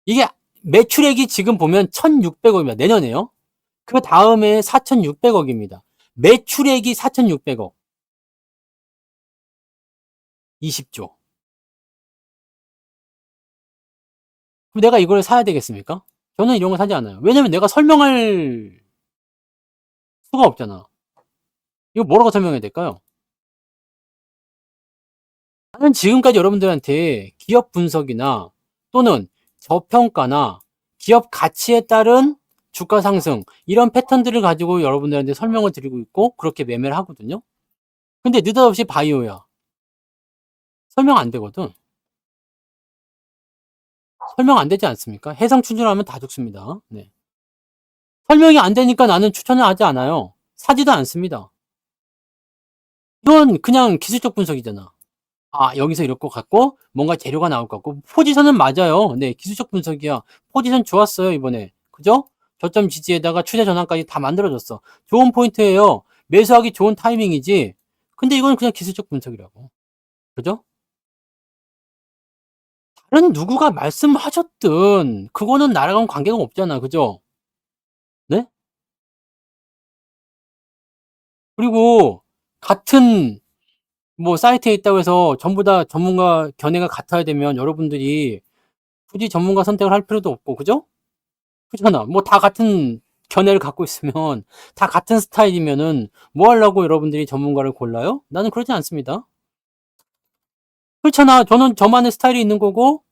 이게 매출액이 지금 보면 1,600억입니다. 내년에요. 그 다음에 4,600억입니다. 매출액이 4,600억. 20조. 그럼 내가 이걸 사야 되겠습니까? 저는 이런 거 사지 않아요. 왜냐면 내가 설명할 수가 없잖아. 이거 뭐라고 설명해야 될까요? 나는 지금까지 여러분들한테 기업 분석이나 또는 저평가나 기업 가치에 따른 주가 상승 이런 패턴들을 가지고 여러분들한테 설명을 드리고 있고 그렇게 매매를 하거든요. 근데 느닷없이 바이오야. 설명 안 되거든. 설명 안 되지 않습니까? 해상 추진하면 다 죽습니다. 네. 설명이 안 되니까 나는 추천을 하지 않아요. 사지도 않습니다. 이건 그냥 기술적 분석이잖아. 아, 여기서 이럴 것 같고, 뭔가 재료가 나올 것 같고, 포지션은 맞아요. 네, 기술적 분석이야. 포지션 좋았어요, 이번에. 그죠? 저점 지지에다가 추세 전환까지 다 만들어줬어. 좋은 포인트예요. 매수하기 좋은 타이밍이지. 근데 이건 그냥 기술적 분석이라고. 그죠? 다른 누구가 말씀하셨든, 그거는 나랑은 관계가 없잖아. 그죠? 네? 그리고, 같은, 뭐, 사이트에 있다고 해서 전부 다 전문가 견해가 같아야 되면 여러분들이 굳이 전문가 선택을 할 필요도 없고, 그죠? 그렇잖아. 뭐 다 같은 견해를 갖고 있으면 다 같은 스타일이면은 뭐 하려고 여러분들이 전문가를 골라요? 나는 그러지 않습니다. 그렇잖아. 저는 저만의 스타일이 있는 거고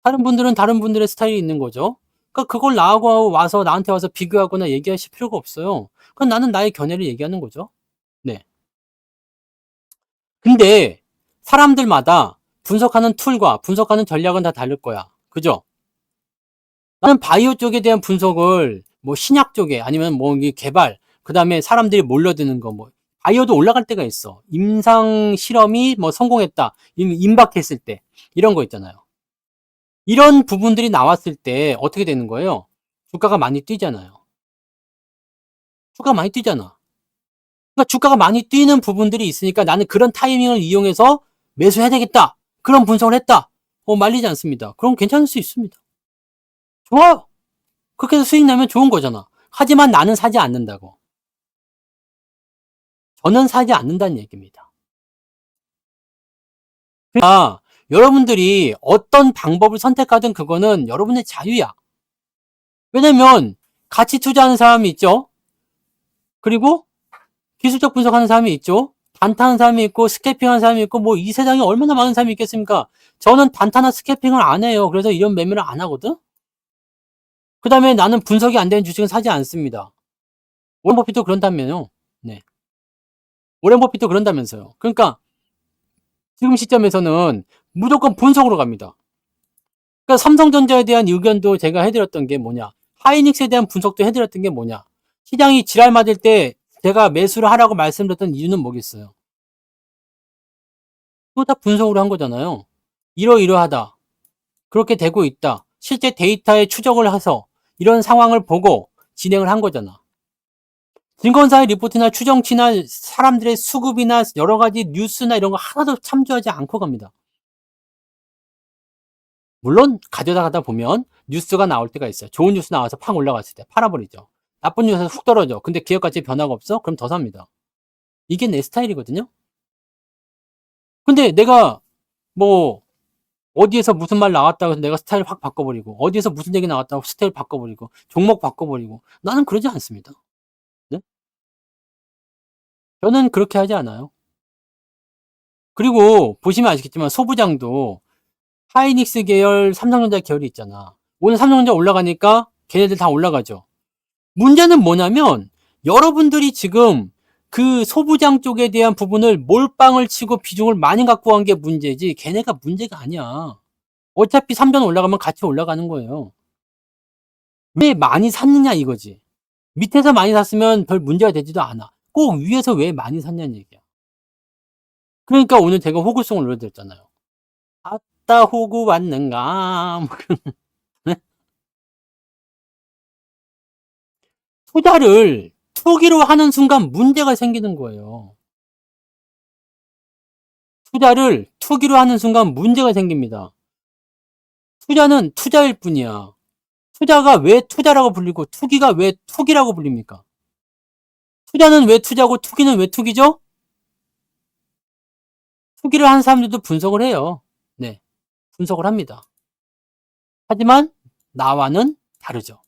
다른 분들은 다른 분들의 스타일이 있는 거죠. 그러니까 그걸 나하고 와서 나한테 와서 비교하거나 얘기하실 필요가 없어요. 그건 나는 나의 견해를 얘기하는 거죠. 네. 근데 사람들마다 분석하는 툴과 분석하는 전략은 다 다를 거야. 그죠? 나는 바이오 쪽에 대한 분석을 뭐 신약 쪽에 아니면 뭐 개발 그다음에 사람들이 몰려드는 거 뭐 바이오도 올라갈 때가 있어. 임상 실험이 뭐 성공했다. 임박했을 때 이런 거 있잖아요. 이런 부분들이 나왔을 때 어떻게 되는 거예요? 주가가 많이 뛰잖아요. 주가가 많이 뛰잖아. 그러니까 주가가 많이 뛰는 부분들이 있으니까 나는 그런 타이밍을 이용해서 매수해야 되겠다. 그런 분석을 했다. 말리지 않습니다. 그럼 괜찮을 수 있습니다. 좋아요. 그렇게 해서 수익 나면 좋은 거잖아. 하지만 나는 사지 않는다고. 저는 사지 않는다는 얘기입니다. 그러니까 여러분들이 어떤 방법을 선택하든 그거는 여러분의 자유야. 왜냐면 같이 투자하는 사람이 있죠. 그리고 기술적 분석하는 사람이 있죠. 단타하는 사람이 있고 스캐핑하는 사람이 있고 뭐 이 세상에 얼마나 많은 사람이 있겠습니까? 저는 단타나 스캐핑을 안 해요. 그래서 이런 매매를 안 하거든. 그 다음에 나는 분석이 안 되는 주식은 사지 않습니다. 오렌 버핏도 그런다면요. 네. 오렌 버핏도 그런다면서요. 그러니까 지금 시점에서는 무조건 분석으로 갑니다. 그러니까 삼성전자에 대한 의견도 제가 해드렸던 게 뭐냐. 하이닉스에 대한 분석도 해드렸던 게 뭐냐. 시장이 지랄 맞을 때 제가 매수를 하라고 말씀드렸던 이유는 뭐겠어요. 그거 다 분석으로 한 거잖아요. 이러이러하다. 그렇게 되고 있다. 실제 데이터에 추적을 해서 이런 상황을 보고 진행을 한 거잖아. 증권사의 리포트나 추정치나 사람들의 수급이나 여러 가지 뉴스나 이런 거 하나도 참조하지 않고 갑니다. 물론 가져다가다 보면 뉴스가 나올 때가 있어요. 좋은 뉴스 나와서 팍 올라갔을 때 팔아버리죠. 나쁜 뉴스에서 훅 떨어져. 근데 기업 가치 변화가 없어? 그럼 더 삽니다. 이게 내 스타일이거든요. 근데 내가 뭐 어디에서 무슨 말 나왔다고 해서 내가 스타일 확 바꿔버리고 어디에서 무슨 얘기 나왔다고 스타일 바꿔버리고 종목 바꿔버리고 나는 그러지 않습니다. 네? 저는 그렇게 하지 않아요. 그리고 보시면 아시겠지만 소부장도 하이닉스 계열, 삼성전자 계열이 있잖아. 오늘 삼성전자 올라가니까 걔네들 다 올라가죠. 문제는 뭐냐면 여러분들이 지금 그 소부장 쪽에 대한 부분을 몰빵을 치고 비중을 많이 갖고 간 게 문제지 걔네가 문제가 아니야. 어차피 3전 올라가면 같이 올라가는 거예요. 왜 많이 샀느냐 이거지. 밑에서 많이 샀으면 별 문제가 되지도 않아. 꼭 위에서 왜 많이 샀냐는 얘기야. 그러니까 오늘 제가 호구송을 올려드렸잖아요. 아따 호구 왔는가. 투자를 투기로 하는 순간 문제가 생기는 거예요. 투자를 투기로 하는 순간 문제가 생깁니다. 투자는 투자일 뿐이야. 투자가 왜 투자라고 불리고 투기가 왜 투기라고 불립니까? 투자는 왜 투자고 투기는 왜 투기죠? 투기를 하는 사람들도 분석을 해요. 네, 분석을 합니다. 하지만 나와는 다르죠.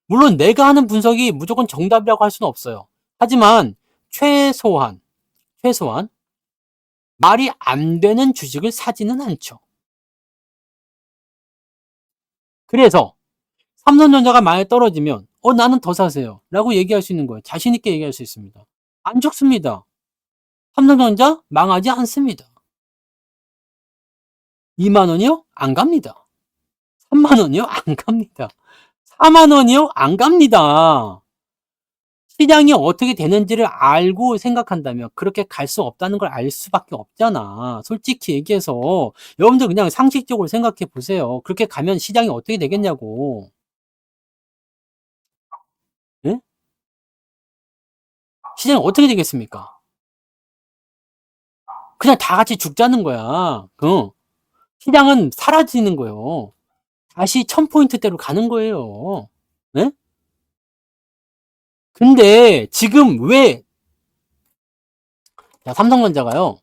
물론 내가 하는 분석이 무조건 정답이라고 할 수는 없어요. 하지만 최소한 말이 안 되는 주식을 사지는 않죠. 그래서 삼성전자가 만약에 떨어지면 나는 더 사세요 라고 얘기할 수 있는 거예요. 자신 있게 얘기할 수 있습니다. 안 죽습니다. 삼성전자 망하지 않습니다. 2만 원이요? 안 갑니다. 3만 원이요? 안 갑니다. 4만 원이요? 안 갑니다. 시장이 어떻게 되는지를 알고 생각한다면 그렇게 갈 수 없다는 걸 알 수밖에 없잖아. 솔직히 얘기해서 여러분들 그냥 상식적으로 생각해 보세요. 그렇게 가면 시장이 어떻게 되겠냐고. 예? 시장이 어떻게 되겠습니까? 그냥 다 같이 죽자는 거야. 시장은 사라지는 거예요. 다시 1000포인트대로 가는 거예요. 예? 근데 지금 왜 삼성전자가요.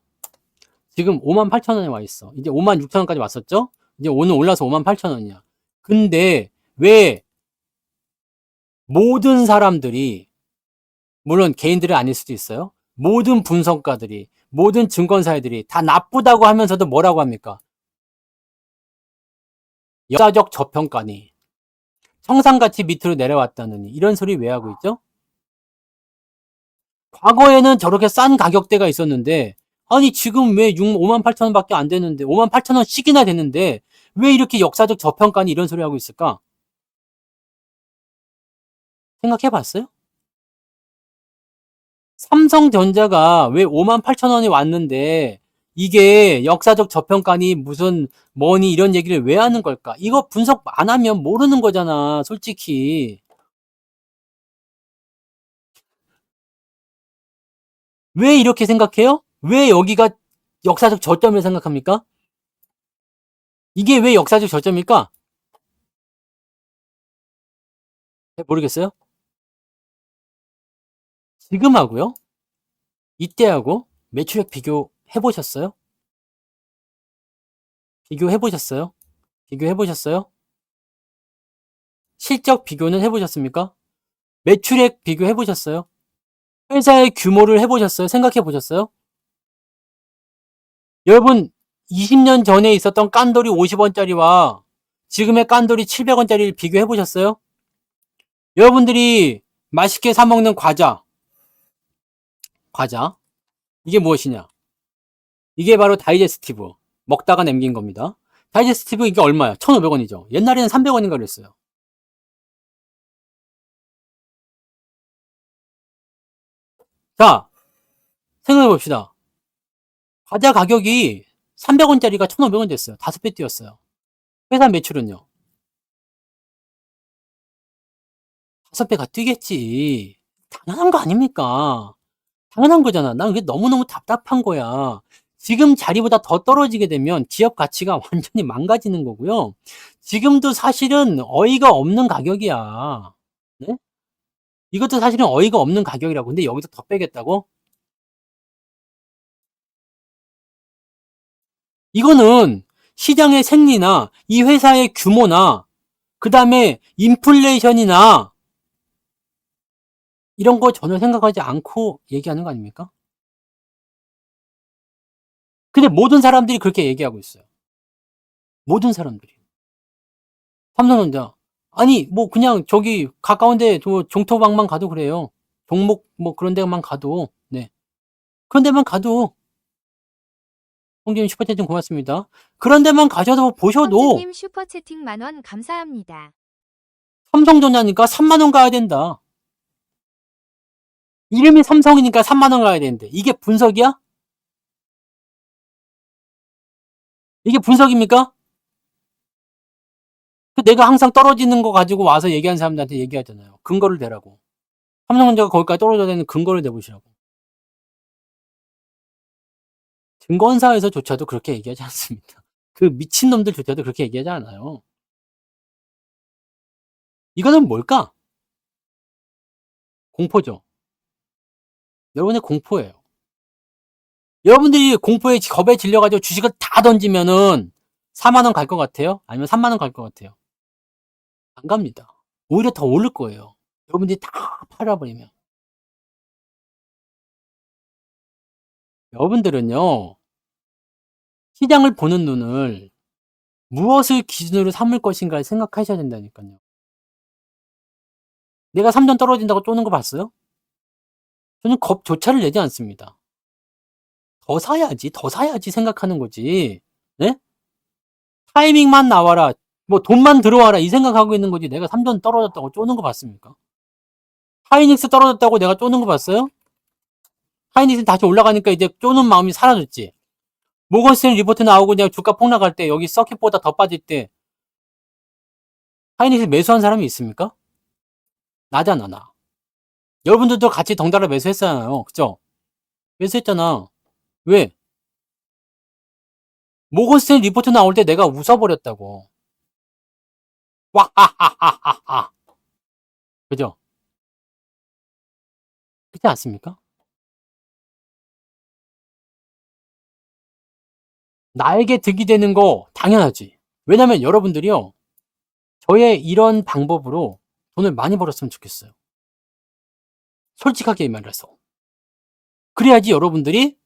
지금 58,000원에 와 있어. 이제 56,000원까지 왔었죠? 이제 오늘 올라서 58,000원이야. 근데 왜 모든 사람들이, 물론 개인들은 아닐 수도 있어요. 모든 분석가들이, 모든 증권사들이 다 나쁘다고 하면서도 뭐라고 합니까? 역사적 저평가니, 청산가치 밑으로 내려왔다느니, 이런 소리 왜 하고 있죠? 과거에는 저렇게 싼 가격대가 있었는데, 아니 지금 왜 58,000원밖에 안 되는데, 58,000원씩이나 되는데 왜 이렇게 역사적 저평가니 이런 소리 하고 있을까? 생각해 봤어요? 삼성전자가 왜 58,000원이 왔는데 이게 역사적 저평가니 무슨 뭐니 이런 얘기를 왜 하는 걸까? 이거 분석 안 하면 모르는 거잖아, 솔직히. 왜 이렇게 생각해요? 왜 여기가 역사적 저점을 생각합니까? 이게 왜 역사적 저점일까? 모르겠어요? 지금하고요? 이때하고 매출액 비교해 보셨어요? 비교해 보셨어요? 비교해 보셨어요? 실적 비교는 해 보셨습니까? 매출액 비교해 보셨어요? 회사의 규모를 해 보셨어요? 생각해 보셨어요? 여러분 20년 전에 있었던 깐돌이 50원짜리와 지금의 깐돌이 700원짜리를 비교해 보셨어요? 여러분들이 맛있게 사 먹는 과자 이게 무엇이냐? 이게 바로 다이제스티브, 먹다가 남긴 겁니다. 다이제스티브 이게 얼마야? 1,500원이죠. 옛날에는 300원인가 그랬어요. 자, 생각해 봅시다. 과자 가격이 300원짜리가 1,500원 됐어요. 5배 뛰었어요. 회사 매출은요? 5배가 뛰겠지. 당연한 거 아닙니까? 당연한 거잖아. 난 그게 너무너무 답답한 거야. 지금 자리보다 더 떨어지게 되면 기업 가치가 완전히 망가지는 거고요. 지금도 사실은 어이가 없는 가격이야. 네? 이것도 사실은 어이가 없는 가격이라고. 근데 여기서 더 빼겠다고? 이거는 시장의 생리나 이 회사의 규모나 그 다음에 인플레이션이나 이런 거 전혀 생각하지 않고 얘기하는 거 아닙니까? 근데 모든 사람들이 그렇게 얘기하고 있어요. 모든 사람들이. 삼성전자. 아니, 뭐, 그냥 저기 가까운데 종토방만 가도 그래요. 종목 뭐 그런 데만 가도. 네. 그런 데만 가도. 홍준님 슈퍼채팅 고맙습니다. 그런 데만 가셔서 보셔도 성주님 슈퍼채팅 만원 감사합니다. 삼성전자니까 3만원 가야 된다. 이름이 삼성이니까 3만원 가야 되는데. 이게 분석이야? 이게 분석입니까? 내가 항상 떨어지는 거 가지고 와서 얘기하는 사람들한테 얘기하잖아요. 근거를 대라고. 삼성전자가 거기까지 떨어져야 되는 근거를 대보시라고. 증권사에서조차도 그렇게 얘기하지 않습니다. 그 미친놈들조차도 그렇게 얘기하지 않아요. 이거는 뭘까? 공포죠. 여러분의 공포예요. 여러분들이 공포에 겁에 질려가지고 주식을 다 던지면은 4만 원 갈 것 같아요? 아니면 3만 원 갈 것 같아요? 안 갑니다. 오히려 더 오를 거예요. 여러분들이 다 팔아버리면. 여러분들은요, 시장을 보는 눈을 무엇을 기준으로 삼을 것인가를 생각하셔야 된다니까요. 내가 3전 떨어진다고 쪼는 거 봤어요? 저는 겁조차를 내지 않습니다. 더 사야지 생각하는 거지. 네? 타이밍만 나와라. 뭐 돈만 들어와라 이 생각하고 있는 거지. 내가 3전 떨어졌다고 쪼는 거 봤습니까? 하이닉스 떨어졌다고 내가 쪼는 거 봤어요? 하이닉스 다시 올라가니까 이제 쪼는 마음이 사라졌지. 모건스탠리 리포트 나오고 그냥 주가 폭락할 때 여기 서킷보다 더 빠질 때 하이닉스 매수한 사람이 있습니까? 나잖아 나. 여러분들도 같이 덩달아 매수했잖아요. 그죠? 매수했잖아. 왜? 모건스탠리 리포트 나올 때 내가 웃어버렸다고. 와하하하하하. 그죠? 그렇지 않습니까? 나에게 득이 되는 거 당연하지. 왜냐면 여러분들이요. 저의 이런 방법으로 돈을 많이 벌었으면 좋겠어요. 솔직하게 말해서. 그래야지 여러분들이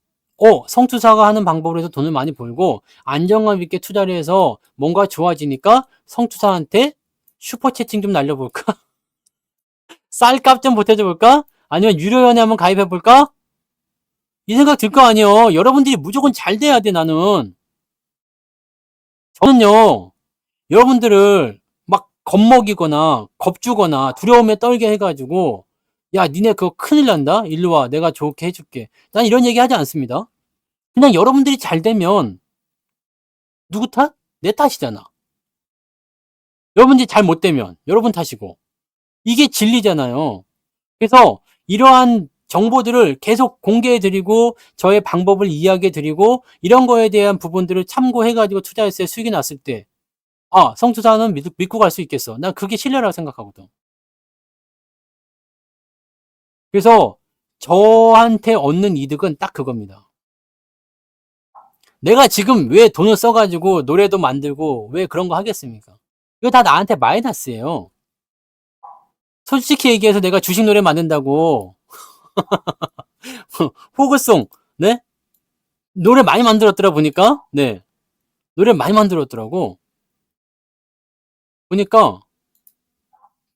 성투사가 하는 방법으로 해서 돈을 많이 벌고 안정감 있게 투자를 해서 뭔가 좋아지니까 성투사한테 슈퍼채팅 좀 날려볼까? 쌀값 좀 보태줘볼까? 아니면 유료연회 한번 가입해볼까? 이 생각 들 거 아니에요. 여러분들이 무조건 잘 돼야 돼 나는. 저는요. 여러분들을 막 겁먹이거나 겁주거나 두려움에 떨게 해가지고 야 니네 그거 큰일 난다 일로 와 내가 좋게 해줄게 난 이런 얘기 하지 않습니다. 그냥 여러분들이 잘 되면 누구 탓? 내 탓이잖아. 여러분들이 잘 못 되면 여러분 탓이고 이게 진리잖아요. 그래서 이러한 정보들을 계속 공개해드리고 저의 방법을 이야기해드리고 이런 거에 대한 부분들을 참고해가지고 투자했을 때 수익이 났을 때 성투사는 믿고 갈 수 있겠어. 난 그게 신뢰라고 생각하거든. 그래서 저한테 얻는 이득은 딱 그겁니다. 내가 지금 왜 돈을 써가지고 노래도 만들고 왜 그런 거 하겠습니까? 이거 다 나한테 마이너스예요. 솔직히 얘기해서 내가 주식 노래 만든다고 호그송 네? 노래 많이 만들었더라 보니까 네 노래 많이 만들었더라고 보니까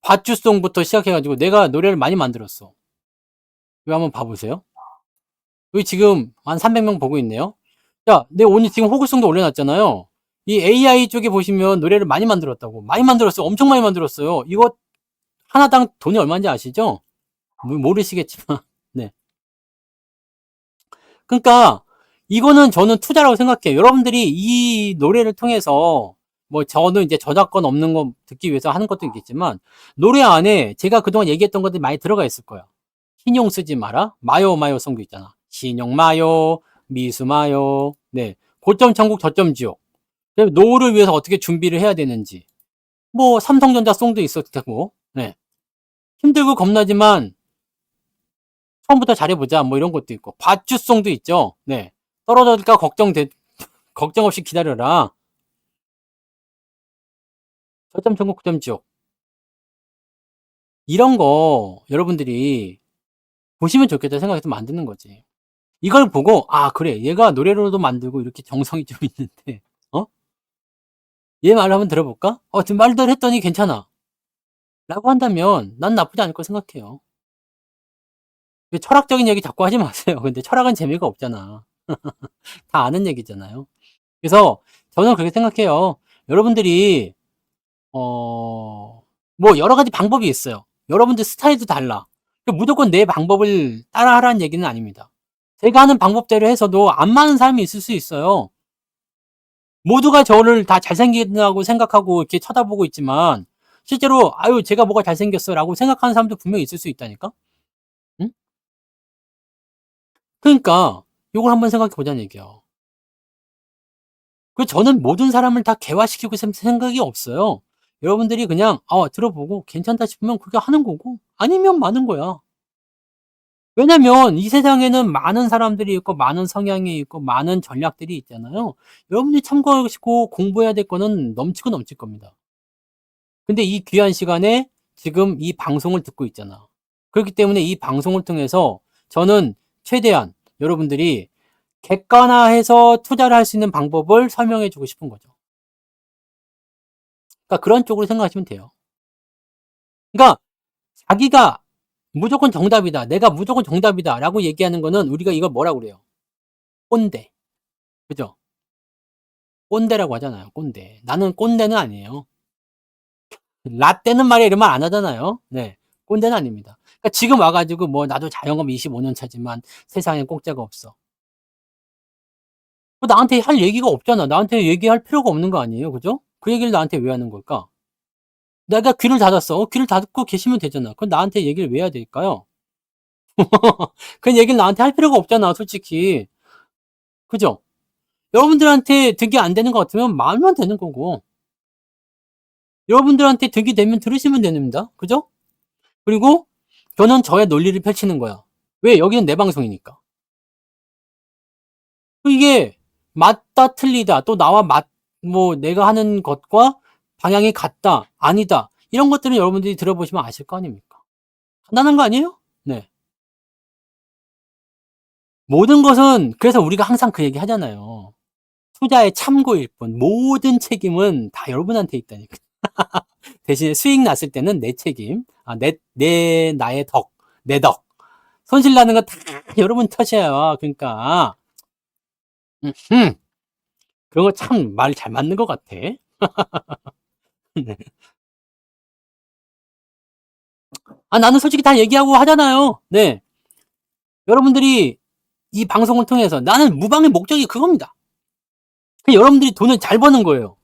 밧주송부터 시작해가지고 내가 노래를 많이 만들었어. 이거 한번 봐보세요. 여기 지금 한 300명 보고 있네요. 자, 내 오늘 지금 호구송도 올려놨잖아요. 이 AI 쪽에 보시면 노래를 많이 만들었다고. 많이 만들었어요. 엄청 많이 만들었어요. 이거 하나당 돈이 얼마인지 아시죠? 모르시겠지만. 네. 그러니까 이거는 저는 투자라고 생각해요. 여러분들이 이 노래를 통해서 뭐 저는 이제 저작권 없는 거 듣기 위해서 하는 것도 있겠지만 노래 안에 제가 그동안 얘기했던 것들이 많이 들어가 있을 거야. 신용 쓰지 마라. 마요 마요 송도 있잖아. 신용 마요, 미수 마요. 네. 고점 천국 저점 지옥. 노후를 위해서 어떻게 준비를 해야 되는지. 뭐 삼성전자 송도 있었을 테고. 네. 힘들고 겁나지만 처음부터 잘해보자. 뭐 이런 것도 있고. 밧주송도 있죠. 네. 떨어질까 걱정 없이 기다려라. 저점 천국 고점 지옥. 이런 거 여러분들이 보시면 좋겠다 생각해서 만드는 거지. 이걸 보고 그래 얘가 노래로도 만들고 이렇게 정성이 좀 있는데 얘 말을 한번 들어볼까? 지금 말대로 했더니 괜찮아 라고 한다면 난 나쁘지 않을 거 생각해요. 철학적인 얘기 자꾸 하지 마세요. 근데 철학은 재미가 없잖아. 다 아는 얘기잖아요. 그래서 저는 그렇게 생각해요. 여러분들이 뭐 여러 가지 방법이 있어요. 여러분들 스타일도 달라. 무조건 내 방법을 따라하라는 얘기는 아닙니다. 제가 하는 방법대로 해서도 안 맞는 사람이 있을 수 있어요. 모두가 저를 다 잘생긴다고 생각하고 이렇게 쳐다보고 있지만 실제로 아유 제가 뭐가 잘생겼어라고 생각하는 사람도 분명히 있을 수 있다니까. 응? 그러니까 요걸 한번 생각해 보자는 얘기야. 그 저는 모든 사람을 다 개화시키고 생각이 없어요. 여러분들이 그냥 들어보고 괜찮다 싶으면 그게 하는 거고 아니면 마는 거야. 왜냐면 이 세상에는 많은 사람들이 있고 많은 성향이 있고 많은 전략들이 있잖아요. 여러분들이 참고하시고 공부해야 될 거는 넘치고 넘칠 겁니다. 근데 이 귀한 시간에 지금 이 방송을 듣고 있잖아. 그렇기 때문에 이 방송을 통해서 저는 최대한 여러분들이 객관화해서 투자를 할 수 있는 방법을 설명해 주고 싶은 거죠. 그러니까 그런 쪽으로 생각하시면 돼요. 그러니까 자기가 무조건 정답이다. 내가 무조건 정답이다라고 얘기하는 거는 우리가 이걸 뭐라고 그래요? 꼰대. 그죠? 꼰대라고 하잖아요. 꼰대. 나는 꼰대는 아니에요. 라떼는 말이야 이런 말 안 하잖아요. 네. 꼰대는 아닙니다. 그러니까 지금 와 가지고 뭐 나도 자영업 25년 차지만 세상에 공짜가 없어. 나한테 할 얘기가 없잖아. 나한테 얘기할 필요가 없는 거 아니에요. 그죠? 그 얘기를 나한테 왜 하는 걸까? 내가 귀를 닫았어. 귀를 닫고 계시면 되잖아. 그럼 나한테 얘기를 왜 해야 될까요? 그 얘기를 나한테 할 필요가 없잖아, 솔직히. 그죠? 여러분들한테 득이 안 되는 것 같으면 말면 되는 거고. 여러분들한테 득이 되면 들으시면 됩니다. 그죠? 그리고 저는 저의 논리를 펼치는 거야. 왜? 여기는 내 방송이니까. 이게 맞다, 틀리다, 또 나와 뭐 내가 하는 것과 방향이 같다, 아니다. 이런 것들은 여러분들이 들어보시면 아실 거 아닙니까? 간단한 거 아니에요? 네. 모든 것은 그래서 우리가 항상 그 얘기 하잖아요. 투자의 참고일 뿐. 모든 책임은 다 여러분한테 있다니까. 대신에 수익 났을 때는 내 책임, 나의 덕, 내 덕. 손실 나는 거 다 여러분 탓이야. 그러니까, 음, 그런 거 참 말 잘 맞는 것 같아. 네. 나는 솔직히 다 얘기하고 하잖아요. 네. 여러분들이 이 방송을 통해서 나는 무방의 목적이 그겁니다. 여러분들이 돈을 잘 버는 거예요.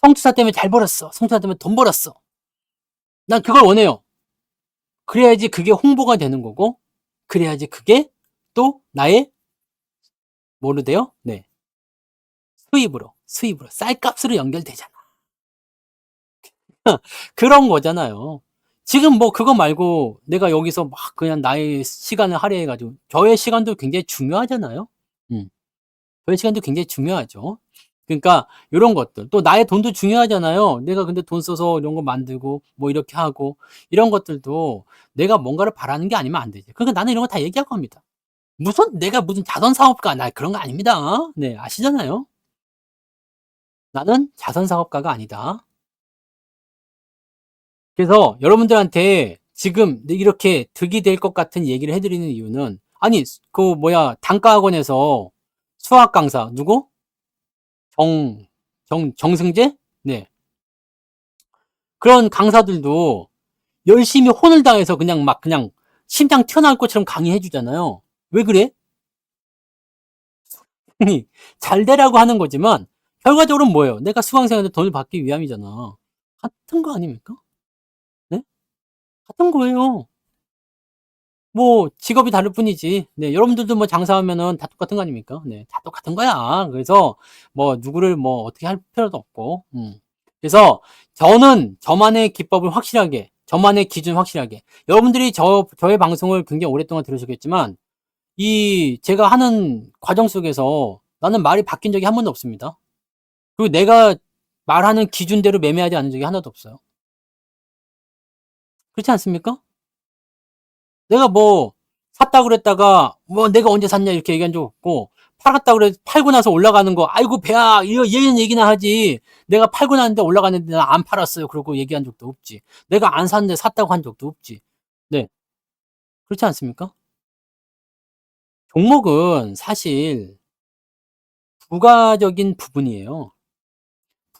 성투사 때문에 잘 벌었어. 성투사 때문에 돈 벌었어. 난 그걸 원해요. 그래야지 그게 홍보가 되는 거고, 그래야지 그게 또 나의 뭐로 돼요? 네. 수입으로, 쌀값으로 연결되잖아. 그런 거잖아요. 지금 뭐 그거 말고 내가 여기서 막 그냥 나의 시간을 할애해가지고, 저의 시간도 굉장히 중요하잖아요. 음. 저의 시간도 굉장히 중요하죠. 그러니까 요런 것들. 또 나의 돈도 중요하잖아요. 내가 근데 돈 써서 이런 거 만들고 뭐 이렇게 하고 이런 것들도 내가 뭔가를 바라는 게 아니면 안 되지. 그러니까 나는 이런 거 다 얘기하고 합니다. 내가 무슨 자선 사업가 나 그런 거 아닙니다. 네, 아시잖아요. 나는 자선 사업가가 아니다. 그래서 여러분들한테 지금 이렇게 득이 될 것 같은 얘기를 해드리는 이유는 아니 그 뭐야 단과 학원에서 수학 강사 누구? 정승재? 네. 그런 강사들도 열심히 혼을 당해서 그냥 심장 튀어나올 것처럼 강의해 주잖아요. 왜 그래? 아니, 잘 되라고 하는 거지만 결과적으로 뭐예요? 내가 수강생한테 돈을 받기 위함이잖아. 같은 거 아닙니까? 네? 같은 거예요. 뭐 직업이 다를 뿐이지. 네, 여러분들도 뭐 장사하면은 다 똑같은 거 아닙니까? 네, 다 똑같은 거야. 그래서 뭐 누구를 뭐 어떻게 할 필요도 없고. 그래서 저는 저만의 기법을 확실하게, 저만의 기준 확실하게. 여러분들이 저의 방송을 굉장히 오랫동안 들으셨겠지만 제가 하는 과정 속에서 나는 말이 바뀐 적이 한 번도 없습니다. 그리고 내가 말하는 기준대로 매매하지 않은 적이 하나도 없어요. 그렇지 않습니까? 내가 뭐 샀다 그랬다가 뭐 내가 언제 샀냐 이렇게 얘기한 적 없고 팔았다 그래 팔고 나서 올라가는 거 아이고 배야 얘는 얘기나 하지 내가 팔고 났는데 올라갔는데 나 안 팔았어요 그러고 얘기한 적도 없지 내가 안 샀는데 샀다고 한 적도 없지 네 그렇지 않습니까? 종목은 사실 부가적인 부분이에요.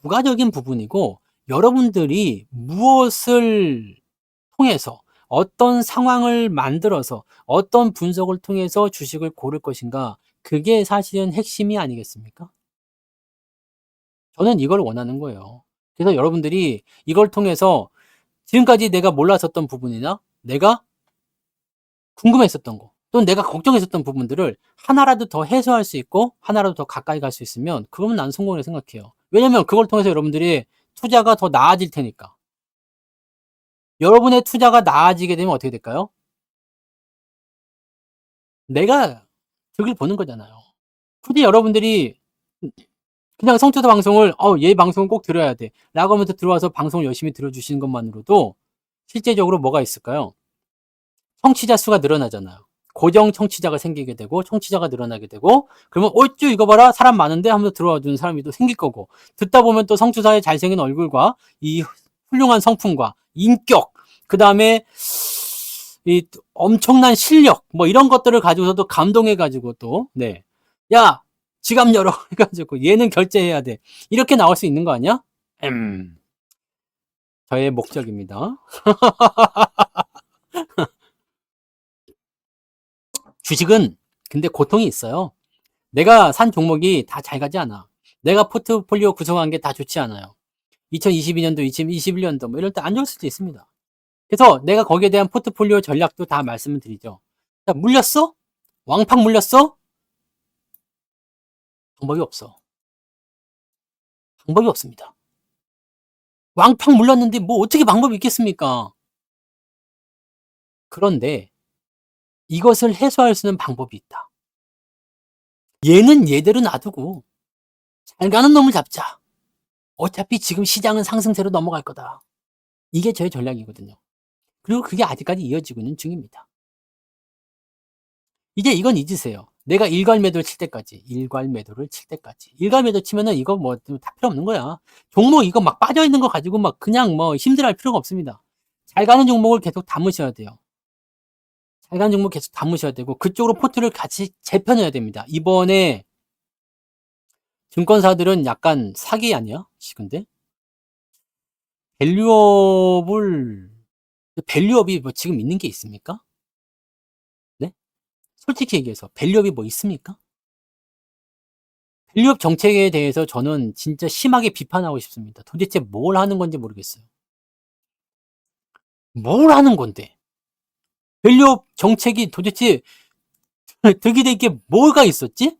부가적인 부분이고 여러분들이 무엇을 통해서 어떤 상황을 만들어서 어떤 분석을 통해서 주식을 고를 것인가 그게 사실은 핵심이 아니겠습니까? 저는 이걸 원하는 거예요. 그래서 여러분들이 이걸 통해서 지금까지 내가 몰랐었던 부분이나 내가 궁금했었던 거 또는 내가 걱정했었던 부분들을 하나라도 더 해소할 수 있고 하나라도 더 가까이 갈 수 있으면 그러면 난 성공이라고 생각해요. 왜냐면 그걸 통해서 여러분들이 투자가 더 나아질 테니까. 여러분의 투자가 나아지게 되면 어떻게 될까요? 내가 득을 보는 거잖아요. 굳이 여러분들이 그냥 성투자 방송을 얘 방송은 꼭 들어야 돼 라고 하면서 들어와서 방송을 열심히 들어주시는 것만으로도 실제적으로 뭐가 있을까요? 청취자 수가 늘어나잖아요. 고정 청취자가 생기게 되고 청취자가 늘어나게 되고 그러면 어쭈 이거 봐라 사람 많은데 하면서 들어와 주는 사람이 또 생길 거고 듣다 보면 또 성투사의 잘생긴 얼굴과 이 훌륭한 성품과 인격 그 다음에 이 엄청난 실력 뭐 이런 것들을 가지고서도 감동해 가지고 또 네. 야 지갑 열어 해가지고 얘는 결제해야 돼 이렇게 나올 수 있는 거 아니야? 저의 목적입니다. 주식은 근데 고통이 있어요. 내가 산 종목이 다 잘 가지 않아. 내가 포트폴리오 구성한 게 다 좋지 않아요. 2022년도, 2021년도 뭐 이럴 때 안 좋을 수도 있습니다. 그래서 내가 거기에 대한 포트폴리오 전략도 다 말씀을 드리죠. 자, 물렸어? 왕팡 물렸어? 방법이 없어. 방법이 없습니다. 왕팡 물렸는데 뭐 어떻게 방법이 있겠습니까? 그런데 이것을 해소할 수 있는 방법이 있다. 얘는 얘대로 놔두고 잘 가는 놈을 잡자. 어차피 지금 시장은 상승세로 넘어갈 거다. 이게 저의 전략이거든요. 그리고 그게 아직까지 이어지고 있는 중입니다. 이제 이건 잊으세요. 내가 일괄 매도를 칠 때까지, 일괄 매도를 칠 때까지. 일괄 매도 치면은 이거 뭐 다 필요 없는 거야. 종목 이거 막 빠져 있는 거 가지고 막 그냥 뭐 힘들어할 필요가 없습니다. 잘 가는 종목을 계속 담으셔야 돼요. 잘 가는 종목 계속 담으셔야 되고 그쪽으로 포트를 같이 재편해야 됩니다. 이번에 증권사들은 약간 사기 아니야? 근데 밸류업이 뭐 지금 있는 게 있습니까? 네? 솔직히 얘기해서 밸류업이 뭐 있습니까? 밸류업 정책에 대해서 저는 진짜 심하게 비판하고 싶습니다. 도대체 뭘 하는 건지 모르겠어요. 뭘 하는 건데? 밸류업 정책이 도대체 득이 될 게 뭐가 있었지?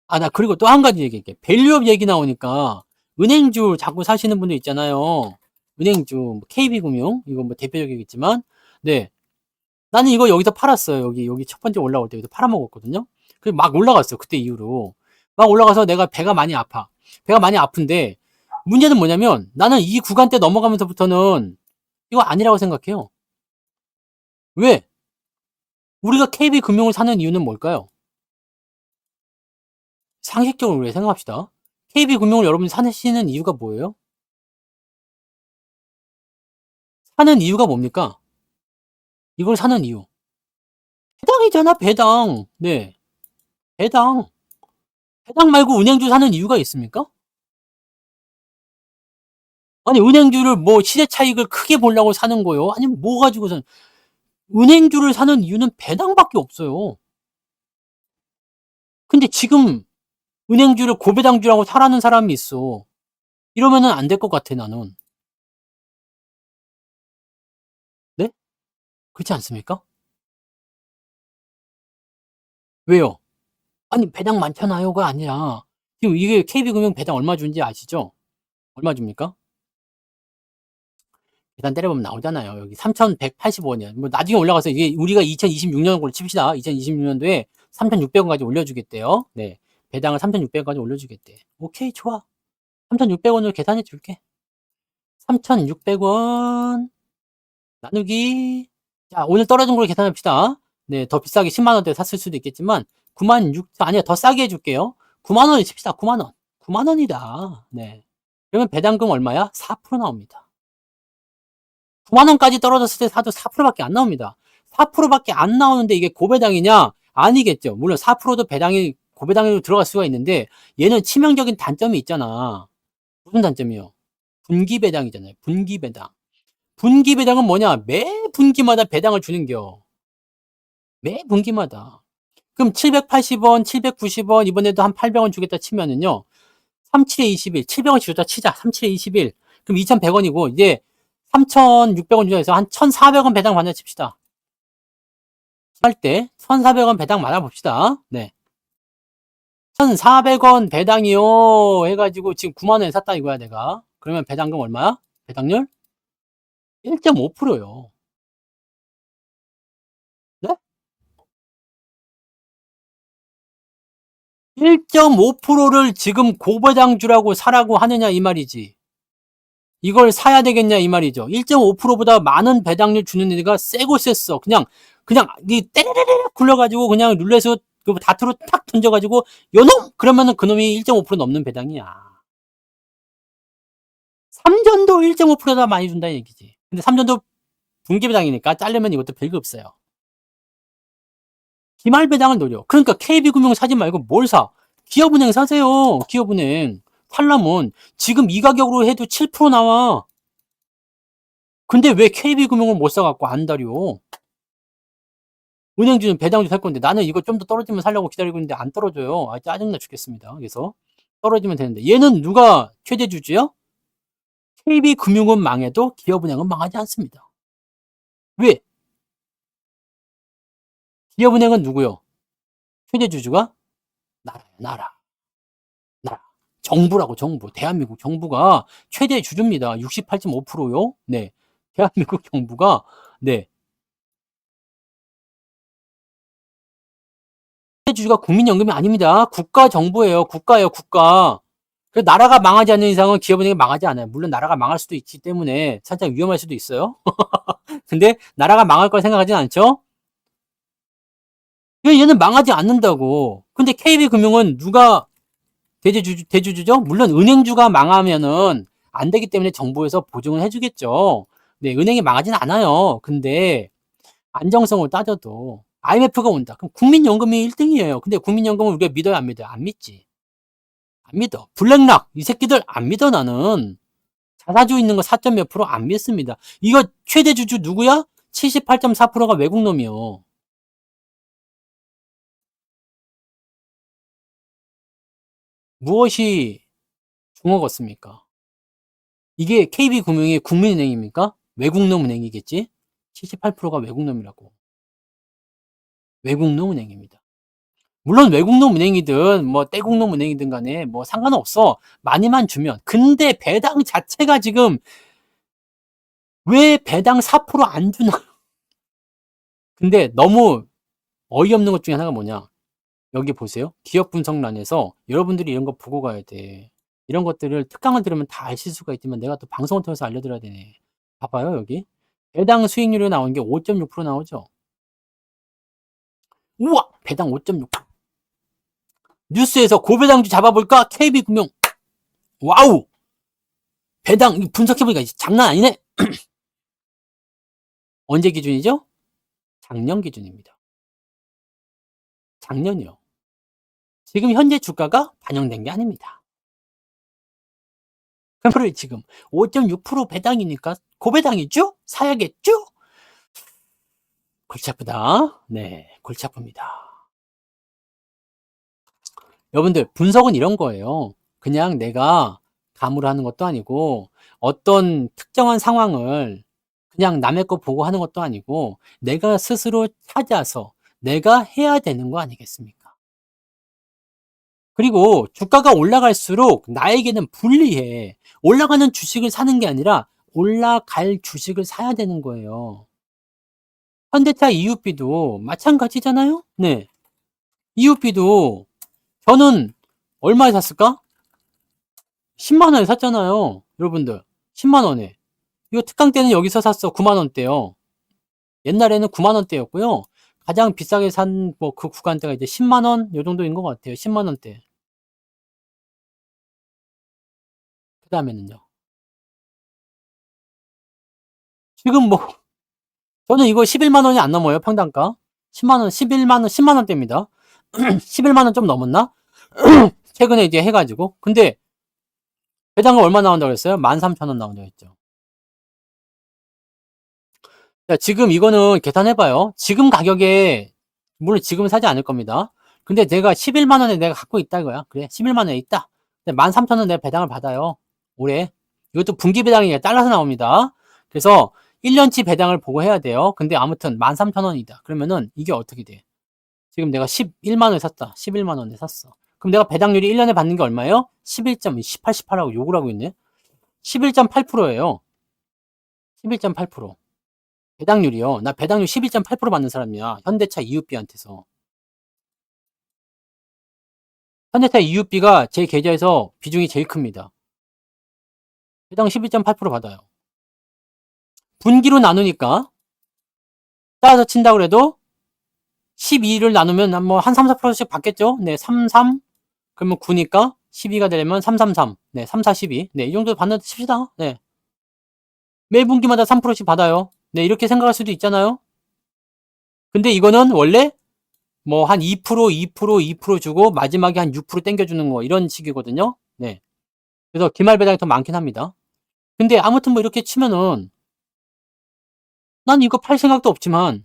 나 그리고 또 한 가지 얘기할게. 밸류업 얘기 나오니까 은행주 자꾸 사시는 분들 있잖아요. 은행주, KB금융, 이거 뭐 대표적이겠지만, 네. 나는 이거 여기서 팔았어요. 여기 첫 번째 올라올 때 여기서 팔아먹었거든요. 그래서 막 올라갔어요. 그때 이후로. 막 올라가서 내가 배가 많이 아파. 배가 많이 아픈데, 문제는 뭐냐면, 나는 이 구간대 넘어가면서부터는 이거 아니라고 생각해요. 왜? 우리가 KB금융을 사는 이유는 뭘까요? 상식적으로 우리 생각합시다. KB금융을 여러분이 사시는 이유가 뭐예요? 사는 이유가 뭡니까? 이걸 사는 이유. 배당이잖아, 배당. 네. 배당. 배당 말고 은행주 사는 이유가 있습니까? 아니, 은행주를 뭐 시세 차익을 크게 보려고 사는 거요? 아니면 뭐 가지고 은행주를 사는 이유는 배당밖에 없어요. 근데 지금 은행주를 고배당주라고 사라는 사람이 있어. 이러면은 안 될 것 같아, 나는. 네? 그렇지 않습니까? 왜요? 아니, 배당 많잖아요가 아니라, 지금 이게 KB금융 배당 얼마 주는지 아시죠? 얼마 줍니까? 계산 때려보면 나오잖아요. 여기 3,185원이야. 뭐 나중에 올라가서 이게 우리가 2026년 걸로 칩시다. 2026년도에 3,600원까지 올려주겠대요. 네. 배당을 3,600원까지 올려주겠대. 오케이, 좋아. 3,600원으로 계산해 줄게. 3,600원 나누기. 자, 오늘 떨어진 걸로 계산합시다. 네, 더 비싸게 10만원대 샀을 수도 있겠지만, 96,000, 아니야, 더 싸게 해줄게요. 9만원에 칩시다, 9만원. 9만원이다. 네. 그러면 배당금 얼마야? 4% 나옵니다. 9만원까지 떨어졌을 때 사도 4%밖에 안 나옵니다. 4%밖에 안 나오는데 이게 고배당이냐? 아니겠죠. 물론 4%도 고배당으로 들어갈 수가 있는데, 얘는 치명적인 단점이 있잖아. 무슨 단점이요? 분기배당이잖아요. 분기배당. 분기배당은 뭐냐? 매 분기마다 배당을 주는겨. 매 분기마다. 그럼 780원, 790원, 이번에도 한 800원 주겠다 치면은요. 37에 21, 700원씩 줬다 치자. 37에 21. 그럼 2,100원이고, 이제 3,600원 주자에서 한 1,400원 배당 받나 칩시다. 할 때 1,400원 배당 받아봅시다. 네. 1,400원 배당이요. 해가지고 지금 9만원에 샀다 이거야, 내가. 그러면 배당금 얼마야? 배당률? 1.5%요. 네? 1.5%를 지금 고배당주라고 사라고 하느냐, 이 말이지. 이걸 사야 되겠냐, 이 말이죠. 1.5%보다 많은 배당률 주는 애가 세고 셌어. 그냥, 이 때레레레 굴려가지고 그냥 룰렛으로 그 다트로 탁 던져가지고, 요놈! 그러면은 그놈이 1.5% 넘는 배당이야. 삼전도 1.5%다 많이 준다는 얘기지. 근데 삼전도 분기배당이니까 자르면 이것도 별거 없어요. 기말배당을 노려. 그러니까 KB금융 사지 말고 뭘 사? 기업은행 사세요. 기업은행. 살라면 지금 이 가격으로 해도 7% 나와. 근데 왜 KB금융을 못 사갖고 안 다려? 은행주는 배당주 살 건데 나는 이거 좀 더 떨어지면 살려고 기다리고 있는데 안 떨어져요. 아, 짜증나 죽겠습니다. 그래서 떨어지면 되는데 얘는 누가 최대주주요? KB금융은 망해도 기업은행은 망하지 않습니다. 왜? 기업은행은 누구요? 최대주주가 나라. 정부라고, 정부. 대한민국 정부가 최대 주주입니다. 68.5%요. 네. 대한민국 정부가, 네. 최대 주주가 국민연금이 아닙니다. 국가 정부예요. 국가예요, 국가. 그 나라가 망하지 않는 이상은 기업은행이 망하지 않아요. 물론 나라가 망할 수도 있기 때문에 살짝 위험할 수도 있어요. 근데 나라가 망할 걸 생각하진 않죠? 얘는 망하지 않는다고. 근데 KB금융은 누가 대주주죠? 물론 은행주가 망하면은 안 되기 때문에 정부에서 보증을 해주겠죠. 네, 은행이 망하진 않아요. 근데 안정성을 따져도 IMF가 온다. 그럼 국민연금이 1등이에요. 근데 국민연금을 우리가 믿어요, 안 믿어요? 안 믿지. 안 믿어. 블랙락 이 새끼들 안 믿어 나는. 자사주 있는 거 4점 몇 프로 안 믿습니다. 이거 최대 주주 누구야? 78.4%가 외국 놈이요. 무엇이 중어겠습니까? 이게 KB금융이 국민은행입니까? 외국놈 은행이겠지? 78%가 외국놈이라고. 외국놈 은행입니다. 물론 외국놈 은행이든 뭐 떼국놈 은행이든 간에 뭐 상관없어. 많이만 주면. 근데 배당 자체가 지금 왜 배당 4%안 주나? 근데 너무 어이없는 것 중에 하나가 뭐냐? 여기 보세요. 기업 분석란에서 여러분들이 이런 거 보고 가야 돼. 이런 것들을 특강을 들으면 다 아실 수가 있지만 내가 또 방송을 통해서 알려드려야 되네. 봐봐요, 여기. 배당 수익률이 나온 게 5.6% 나오죠. 우와! 배당 5.6%. 뉴스에서 고배당주 잡아볼까? KB금융. 와우! 배당 분석해보니까 장난 아니네. 언제 기준이죠? 작년 기준입니다. 작년이요. 지금 현재 주가가 반영된 게 아닙니다. 그럼 지금 5.6% 배당이니까 고배당이죠? 사야겠죠? 골치 아프다. 네, 골치 아픕니다. 여러분들 분석은 이런 거예요. 그냥 내가 감으로 하는 것도 아니고 어떤 특정한 상황을 그냥 남의 거 보고 하는 것도 아니고 내가 스스로 찾아서 내가 해야 되는 거 아니겠습니까? 그리고 주가가 올라갈수록 나에게는 불리해. 올라가는 주식을 사는 게 아니라 올라갈 주식을 사야 되는 거예요. 현대차 EUP도 마찬가지잖아요? 네. EUP도 저는 얼마에 샀을까? 10만원에 샀잖아요. 여러분들. 10만원에. 이거 특강 때는 여기서 샀어. 9만원대요. 옛날에는 9만원대였고요. 가장 비싸게 산 뭐 그 구간대가 이제 10만원 요 정도인 것 같아요. 10만원대. 그 다음에는요. 지금 뭐 저는 이거 11만원이 안 넘어요. 평당가. 10만원, 11만원, 10만원대입니다. 11만원 좀 넘었나? 최근에 이제 해가지고. 근데 배당금 얼마 나온다고 그랬어요? 13,000원 나온다고 했죠. 자, 지금 이거는 계산해봐요. 지금 가격에, 물론 지금은 사지 않을 겁니다. 근데 내가 11만원에 내가 갖고 있다 이거야. 그래, 11만원에 있다. 13,000원 내가 배당을 받아요. 올해. 이것도 분기 배당이 잘라서 나옵니다. 그래서 1년치 배당을 보고 해야 돼요. 근데 아무튼 13,000원이다. 그러면은 이게 어떻게 돼? 지금 내가 11만 원에 샀다. 11만 원에 샀어. 그럼 내가 배당률이 1년에 받는 게 얼마예요? 18하고 욕을 하고 있네. 11.8%예요. 11.8%. 배당률이요. 나 배당률 11.8% 받는 사람이야. 현대차 이웃비한테서. 현대차 이웃비가 제 계좌에서 비중이 제일 큽니다. 배당 11.8% 받아요. 분기로 나누니까 따라서 친다 그래도 12를 나누면 뭐 한 3, 4%씩 받겠죠? 네, 33. 그러면 9니까 12가 되려면 333. 네, 3, 4, 12. 네, 이 정도 받는다 칩시다. 네. 매 분기마다 3%씩 받아요. 네, 이렇게 생각할 수도 있잖아요. 근데 이거는 원래 뭐 한 2% 주고 마지막에 한 6% 땡겨주는 거 이런 식이거든요. 네. 그래서 기말 배당이 더 많긴 합니다. 근데 아무튼 뭐 이렇게 치면은 난 이거 팔 생각도 없지만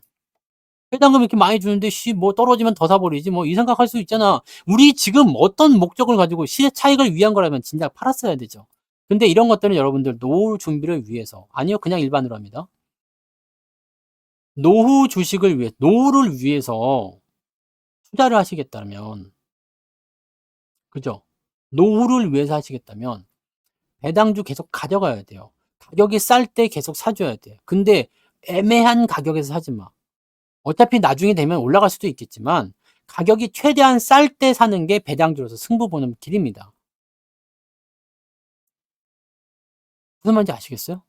배당금 이렇게 많이 주는데 뭐 떨어지면 더 사버리지 뭐 이 생각할 수 있잖아. 우리 지금 어떤 목적을 가지고 시세 차익을 위한 거라면 진작 팔았어야 되죠. 근데 이런 것들은 여러분들 노후 준비를 위해서 아니요 그냥 일반으로 합니다. 노후 주식을 위해 노후를 위해서 투자를 하시겠다면 그죠? 노후를 위해서 하시겠다면 배당주 계속 가져가야 돼요. 가격이 쌀 때 계속 사줘야 돼요. 근데 애매한 가격에서 사지 마. 어차피 나중에 되면 올라갈 수도 있겠지만 가격이 최대한 쌀 때 사는 게 배당주로서 승부 보는 길입니다. 무슨 말인지 아시겠어요?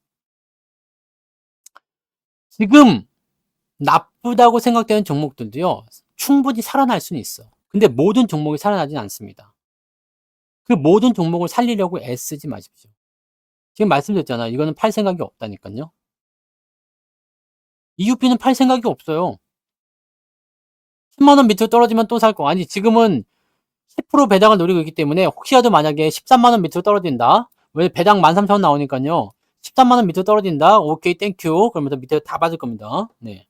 지금 나쁘다고 생각되는 종목들도요. 충분히 살아날 수는 있어. 근데 모든 종목이 살아나진 않습니다. 그 모든 종목을 살리려고 애쓰지 마십시오. 지금 말씀드렸잖아. 이거는 팔 생각이 없다니까요. EUP는 팔 생각이 없어요. 10만 원 밑으로 떨어지면 또 살 거. 아니 지금은 10% 배당을 노리고 있기 때문에 혹시라도 만약에 13만 원 밑으로 떨어진다. 왜 배당 13,000원 나오니까요. 13만 원 밑으로 떨어진다. 오케이 땡큐. 그러면서 밑에 다 받을 겁니다. 네.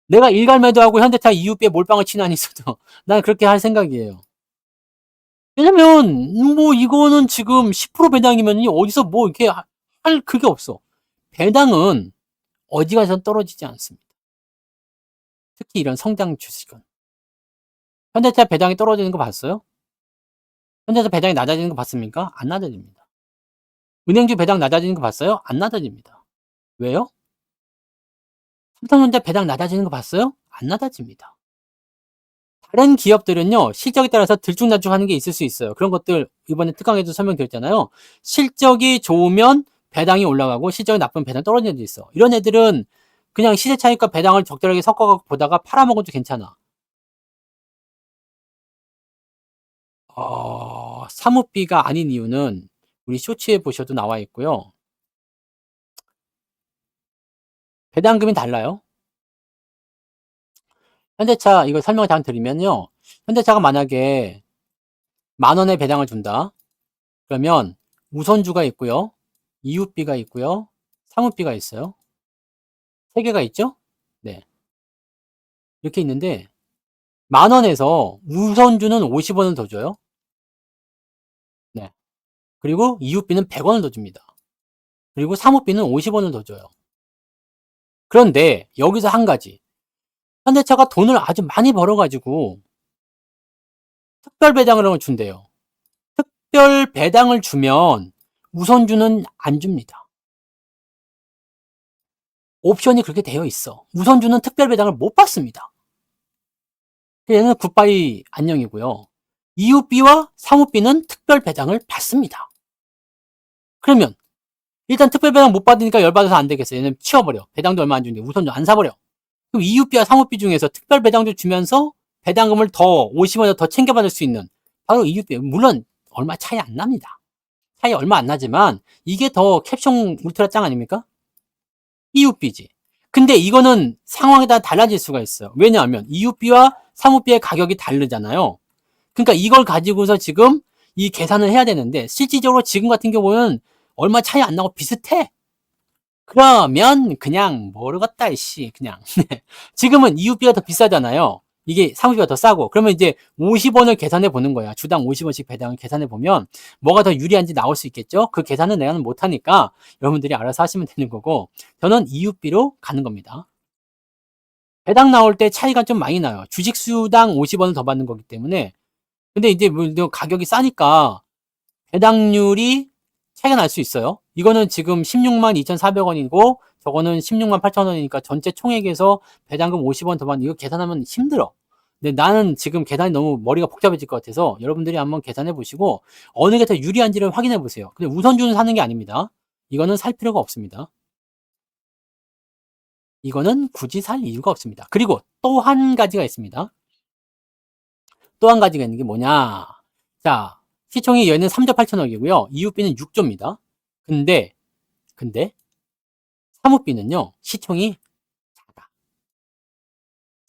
내가 일괄매도하고 현대차 EUP에 몰빵을 치나니 있어도 난 그렇게 할 생각이에요. 왜냐면 뭐 이거는 지금 10% 배당이면 어디서 뭐 이렇게 할 그게 없어. 배당은 어디 가서 떨어지지 않습니다. 특히 이런 성장 주식은. 현대차 배당이 떨어지는 거 봤어요? 현대차 배당이 낮아지는 거 봤습니까? 안 낮아집니다. 은행주 배당 낮아지는 거 봤어요? 안 낮아집니다. 왜요? 삼성전자 배당 낮아지는 거 봤어요? 안 낮아집니다. 다른 기업들은요, 실적에 따라서 들쭉날쭉하는 게 있을 수 있어요. 그런 것들 이번에 특강에도 설명드렸잖아요. 실적이 좋으면 배당이 올라가고 실적이 나쁘면 배당 떨어지는 애도 있어. 이런 애들은 그냥 시세 차익과 배당을 적절하게 섞어갖고 보다가 팔아먹어도 괜찮아. 사모비가 아닌 이유는 우리 쇼츠에 보셔도 나와 있고요. 배당금이 달라요. 현대차 이거 설명을 잠깐 드리면요. 현대차가 만약에 10,000원의 배당을 준다. 그러면 우선주가 있고요. 이웃비가 있고요. 사무비가 있어요. 세 개가 있죠? 네. 이렇게 있는데 10,000원에서 우선주는 50원을 더 줘요. 네. 그리고 이웃비는 100원을 더 줍니다. 그리고 사무비는 50원을 더 줘요. 그런데 여기서 한 가지. 현대차가 돈을 아주 많이 벌어가지고 특별 배당을 준대요. 특별 배당을 주면 우선주는 안 줍니다. 옵션이 그렇게 되어 있어. 우선주는 특별 배당을 못 받습니다. 얘는 굿바이 안녕이고요. 이웃비와 사무비는 특별 배당을 받습니다. 그러면 일단 특별 배당 못 받으니까 열받아서 안 되겠어요. 얘는 치워버려. 배당도 얼마 안 주는데 우선주 안 사버려. 그럼 이웃비와 사무비 중에서 특별 배당도 주면서 배당금을 더 50원을 더 챙겨받을 수 있는 바로 이웃비. 물론 얼마 차이 안 납니다. 차이 얼마 안 나지만 이게 더 캡숑 울트라 짱 아닙니까? 이웃비지. 근데 이거는 상황에 따라 달라질 수가 있어요. 왜냐하면 이웃비와 사무비의 가격이 다르잖아요. 그러니까 이걸 가지고서 지금 이 계산을 해야 되는데 실질적으로 지금 같은 경우는 얼마 차이 안 나고 비슷해. 그러면 그냥 모르겠다 이씨 그냥 지금은 이웃비가 더 비싸잖아요. 이게 상호비가 더 싸고, 그러면 이제 50원을 계산해 보는 거야. 주당 50원씩 배당을 계산해 보면 뭐가 더 유리한지 나올 수 있겠죠? 그 계산은 내가 못하니까 여러분들이 알아서 하시면 되는 거고, 저는 이웃비로 가는 겁니다. 배당 나올 때 차이가 좀 많이 나요. 주식수당 50원을 더 받는 거기 때문에. 근데 이제 뭐 가격이 싸니까 배당률이 차이가 날 수 있어요. 이거는 지금 16만 2,400원이고 저거는 16만 8,000원이니까 전체 총액에서 배당금 50원 더 받는, 이거 계산하면 힘들어. 근데 나는 지금 계산이 너무 머리가 복잡해질 것 같아서 여러분들이 한번 계산해 보시고 어느 게 더 유리한지를 확인해 보세요. 근데 우선주는 사는 게 아닙니다. 이거는 살 필요가 없습니다. 이거는 굳이 살 이유가 없습니다. 그리고 또 한 가지가 있습니다. 또 한 가지가 있는 게 뭐냐. 자, 시총이 얘는 3조 8천억이고요. 이웃비는 6조입니다. 근데 사무비는요, 시총이 작아.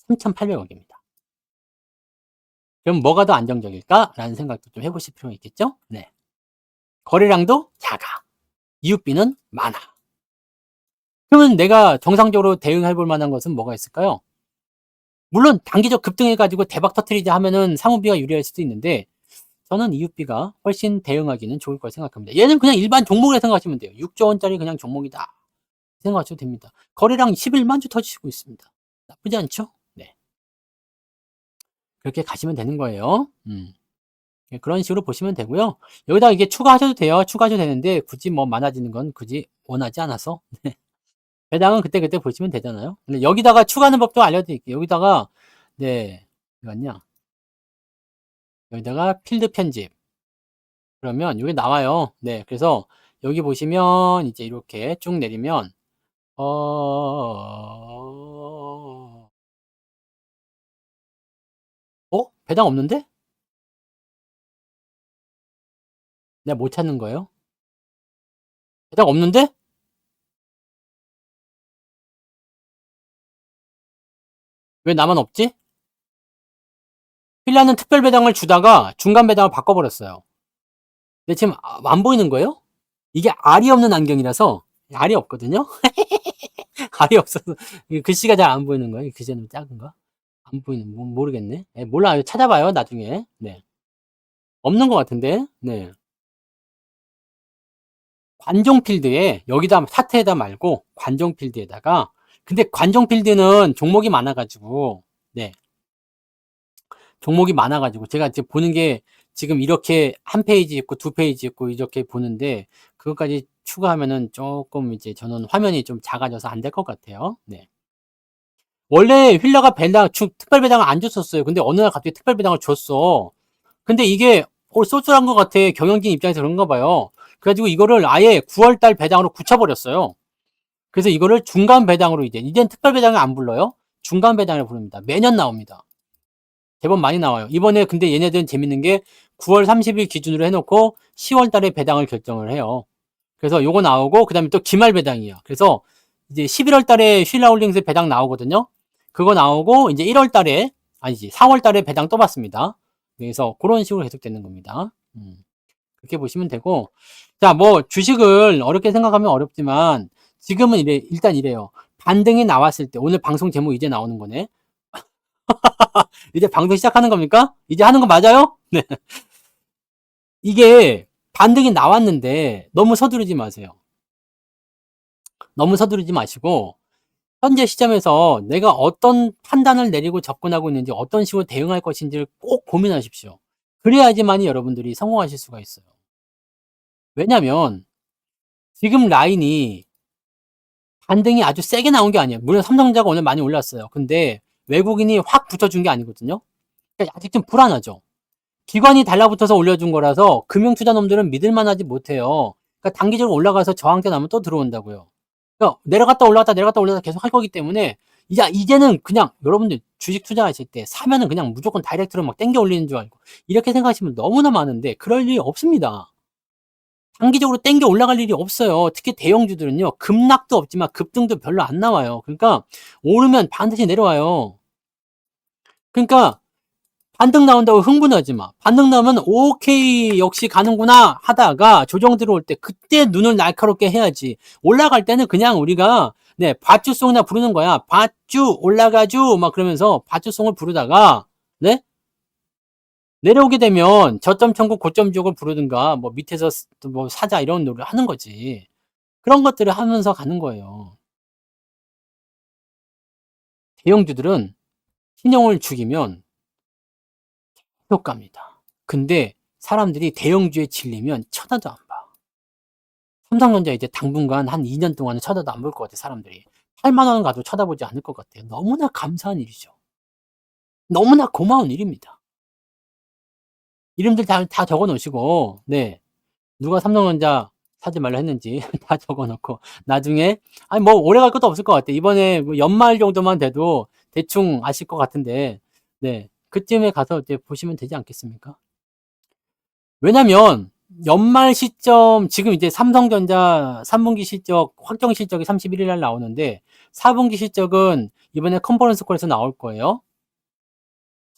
3,800억입니다. 그럼 뭐가 더 안정적일까? 라는 생각도 좀 해보실 필요가 있겠죠? 네. 거래량도 작아. 이웃비는 많아. 그러면 내가 정상적으로 대응해 볼 만한 것은 뭐가 있을까요? 물론 단기적 급등해가지고 대박 터트리자 하면은 상호비가 유리할 수도 있는데 저는 이웃비가 훨씬 대응하기는 좋을 거라 생각합니다. 얘는 그냥 일반 종목이라 생각하시면 돼요. 6조 원짜리 그냥 종목이다 생각하셔도 됩니다. 거래량 11만 주 터지고 있습니다. 나쁘지 않죠? 네. 그렇게 가시면 되는 거예요. 그런 식으로 보시면 되고요. 여기다 이게 추가하셔도 돼요. 추가하셔도 되는데 굳이 뭐 많아지는 건 굳이 원하지 않아서. 배당은 그때그때 보시면 되잖아요. 근데 여기다가 추가하는 법도 알려드릴게요. 여기다가 네, 이거냐? 여기다가 필드 편집. 그러면 여기 나와요. 네, 그래서 여기 보시면 이제 이렇게 쭉 내리면 배당 없는데? 내가 못 찾는 거예요? 배당 없는데? 왜 나만 없지? 필라는 특별 배당을 주다가 중간 배당을 바꿔버렸어요. 근데 지금 안 보이는 거예요? 이게 알이 없는 안경이라서 알이 없거든요? 알이 없어서 글씨가 잘 안 보이는 거예요. 글씨는 작은가? 안 보이는, 모르겠네. 네, 몰라요. 찾아봐요, 나중에. 네. 없는 것 같은데. 네. 관종 필드에, 여기다 사태에다 말고 관종 필드에다가, 근데 관종 필드는 종목이 많아가지고, 네. 종목이 많아가지고 제가 이제 보는 게 지금 이렇게 한 페이지 있고 두 페이지 있고 이렇게 보는데 그것까지 추가하면은 조금 이제 저는 화면이 좀 작아져서 안 될 것 같아요. 네. 원래 휠라가 특별 배당을 안 줬었어요. 근데 어느 날 갑자기 특별 배당을 줬어. 근데 이게 쏠쏠한 것 같아. 경영진 입장에서 그런가 봐요. 그래가지고 이거를 아예 9월달 배당으로 굳혀버렸어요. 그래서 이거를 중간 배당으로 이젠 특별 배당을 안 불러요. 중간 배당을 부릅니다. 매년 나옵니다. 대본 많이 나와요. 이번에 근데 얘네들은 재밌는 게 9월 30일 기준으로 해놓고 10월 달에 배당을 결정을 해요. 그래서 요거 나오고 그다음에 또 기말 배당이에요. 그래서 이제 11월 달에 쉴라홀딩스 배당 나오거든요. 그거 나오고 이제 1월 달에 아니지 4월 달에 배당 또 받습니다. 그래서 그런 식으로 계속되는 겁니다. 그렇게 보시면 되고, 자, 뭐 주식을 어렵게 생각하면 어렵지만 지금은 일단 이래요. 반등이 나왔을 때, 오늘 방송 제목 이제 나오는 거네. 이제 방송 시작하는 겁니까? 이제 하는 거 맞아요? 네. 이게 반등이 나왔는데 너무 서두르지 마세요. 너무 서두르지 마시고 현재 시점에서 내가 어떤 판단을 내리고 접근하고 있는지 어떤 식으로 대응할 것인지를 꼭 고민하십시오. 그래야지만이 여러분들이 성공하실 수가 있어요. 왜냐면 지금 라인이 반등이 아주 세게 나온 게 아니에요. 물론 삼성전자가 오늘 많이 올랐어요. 근데 외국인이 확 붙여준 게 아니거든요. 그러니까 아직 좀 불안하죠. 기관이 달라붙어서 올려준 거라서 금융투자놈들은 믿을만하지 못해요. 그러니까 단기적으로 올라가서 저항대 나면 또 들어온다고요. 그러니까 내려갔다 올라갔다 계속 할 거기 때문에 이제는 그냥 여러분들 주식 투자하실 때 사면은 그냥 무조건 다이렉트로 막 땡겨 올리는 줄 알고 이렇게 생각하시면 너무나 많은데 그럴 일이 없습니다. 단기적으로 땡겨 올라갈 일이 없어요. 특히 대형주들은요. 급락도 없지만 급등도 별로 안 나와요. 그러니까 오르면 반드시 내려와요. 그러니까 반등 나온다고 흥분하지 마. 반등 나오면 오케이 역시 가는구나 하다가 조정 들어올 때 그때 눈을 날카롭게 해야지. 올라갈 때는 그냥 우리가 네, 밧줄송이나 부르는 거야. 밧줄 올라가주 막 그러면서 밧줄송을 부르다가 네? 내려오게 되면 저점 천국 고점 지옥을 부르든가 뭐 밑에서 뭐 사자 이런 노래를 하는 거지. 그런 것들을 하면서 가는 거예요. 대형주들은 신용을 죽이면 계속 갑니다. 근데 사람들이 대형주에 질리면 쳐다도 안 봐. 삼성전자 이제 당분간 한 2년 동안은 쳐다도 안 볼 것 같아, 사람들이. 8만 원 가도 쳐다보지 않을 것 같아요. 너무나 감사한 일이죠. 너무나 고마운 일입니다. 이름들 다 적어 놓으시고, 네. 누가 삼성전자 사지 말라 했는지 다 적어 놓고, 나중에, 아니, 뭐, 오래 갈 것도 없을 것 같아. 이번에 뭐 연말 정도만 돼도 대충 아실 것 같은데, 네. 그쯤에 가서 이제 보시면 되지 않겠습니까? 왜냐면, 연말 시점, 지금 이제 삼성전자 3분기 실적, 확정 실적이 31일 날 나오는데, 4분기 실적은 이번에 컨퍼런스 콜에서 나올 거예요.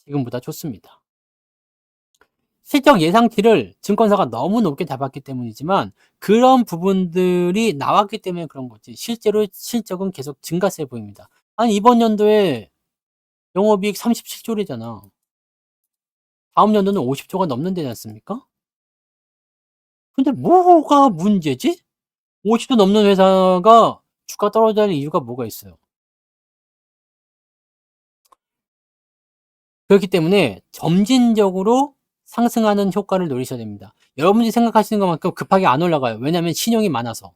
지금보다 좋습니다. 실적 예상치를 증권사가 너무 높게 잡았기 때문이지만 그런 부분들이 나왔기 때문에 그런 거지. 실제로 실적은 계속 증가세 보입니다. 아니 이번 연도에 영업이익 37조래잖아. 다음 연도는 50조가 넘는데지 않습니까? 근데 뭐가 문제지? 50조 넘는 회사가 주가 떨어질 이유가 뭐가 있어요? 그렇기 때문에 점진적으로 상승하는 효과를 노리셔야 됩니다. 여러분들이 생각하시는 것만큼 급하게 안 올라가요. 왜냐하면 신용이 많아서.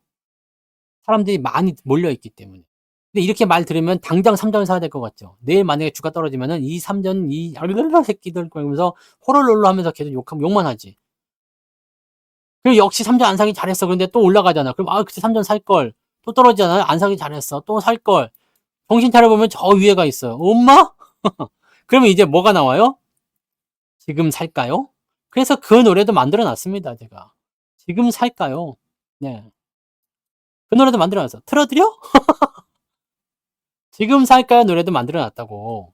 사람들이 많이 몰려있기 때문에. 근데 이렇게 말 들으면 당장 3전 사야 될 것 같죠. 내일 만약에 주가 떨어지면은 이 3전, 이 새끼들 그러면서 호롤롤로 하면서 계속 욕만 하지. 그리고 역시 3전 안 사기 잘했어. 그런데 또 올라가잖아. 그럼 그때 3전 살 걸. 또 떨어지잖아요. 안 사기 잘했어. 또 살 걸. 정신 차려보면 저 위에가 있어요. 엄마? 그러면 이제 뭐가 나와요? 지금 살까요? 그래서 그 노래도 만들어 놨습니다, 제가. 지금 살까요? 네. 그 노래도 만들어 놨어. 틀어드려? 지금 살까요? 노래도 만들어 놨다고.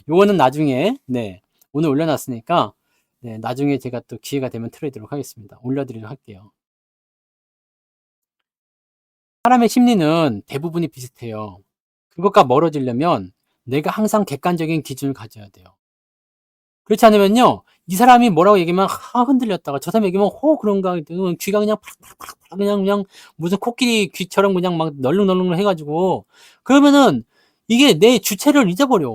요거는 나중에, 네. 오늘 올려놨으니까, 네. 나중에 제가 또 기회가 되면 틀어드리도록 하겠습니다. 올려드리도록 할게요. 사람의 심리는 대부분이 비슷해요. 그것과 멀어지려면 내가 항상 객관적인 기준을 가져야 돼요. 그렇지 않으면요, 이 사람이 뭐라고 얘기하면 흔들렸다가 저 사람 얘기하면 그런가 귀가 그냥 팍팍팍 그냥 무슨 코끼리 귀처럼 그냥 막 널렁널렁 해가지고 그러면은 이게 내 주체를 잊어버려.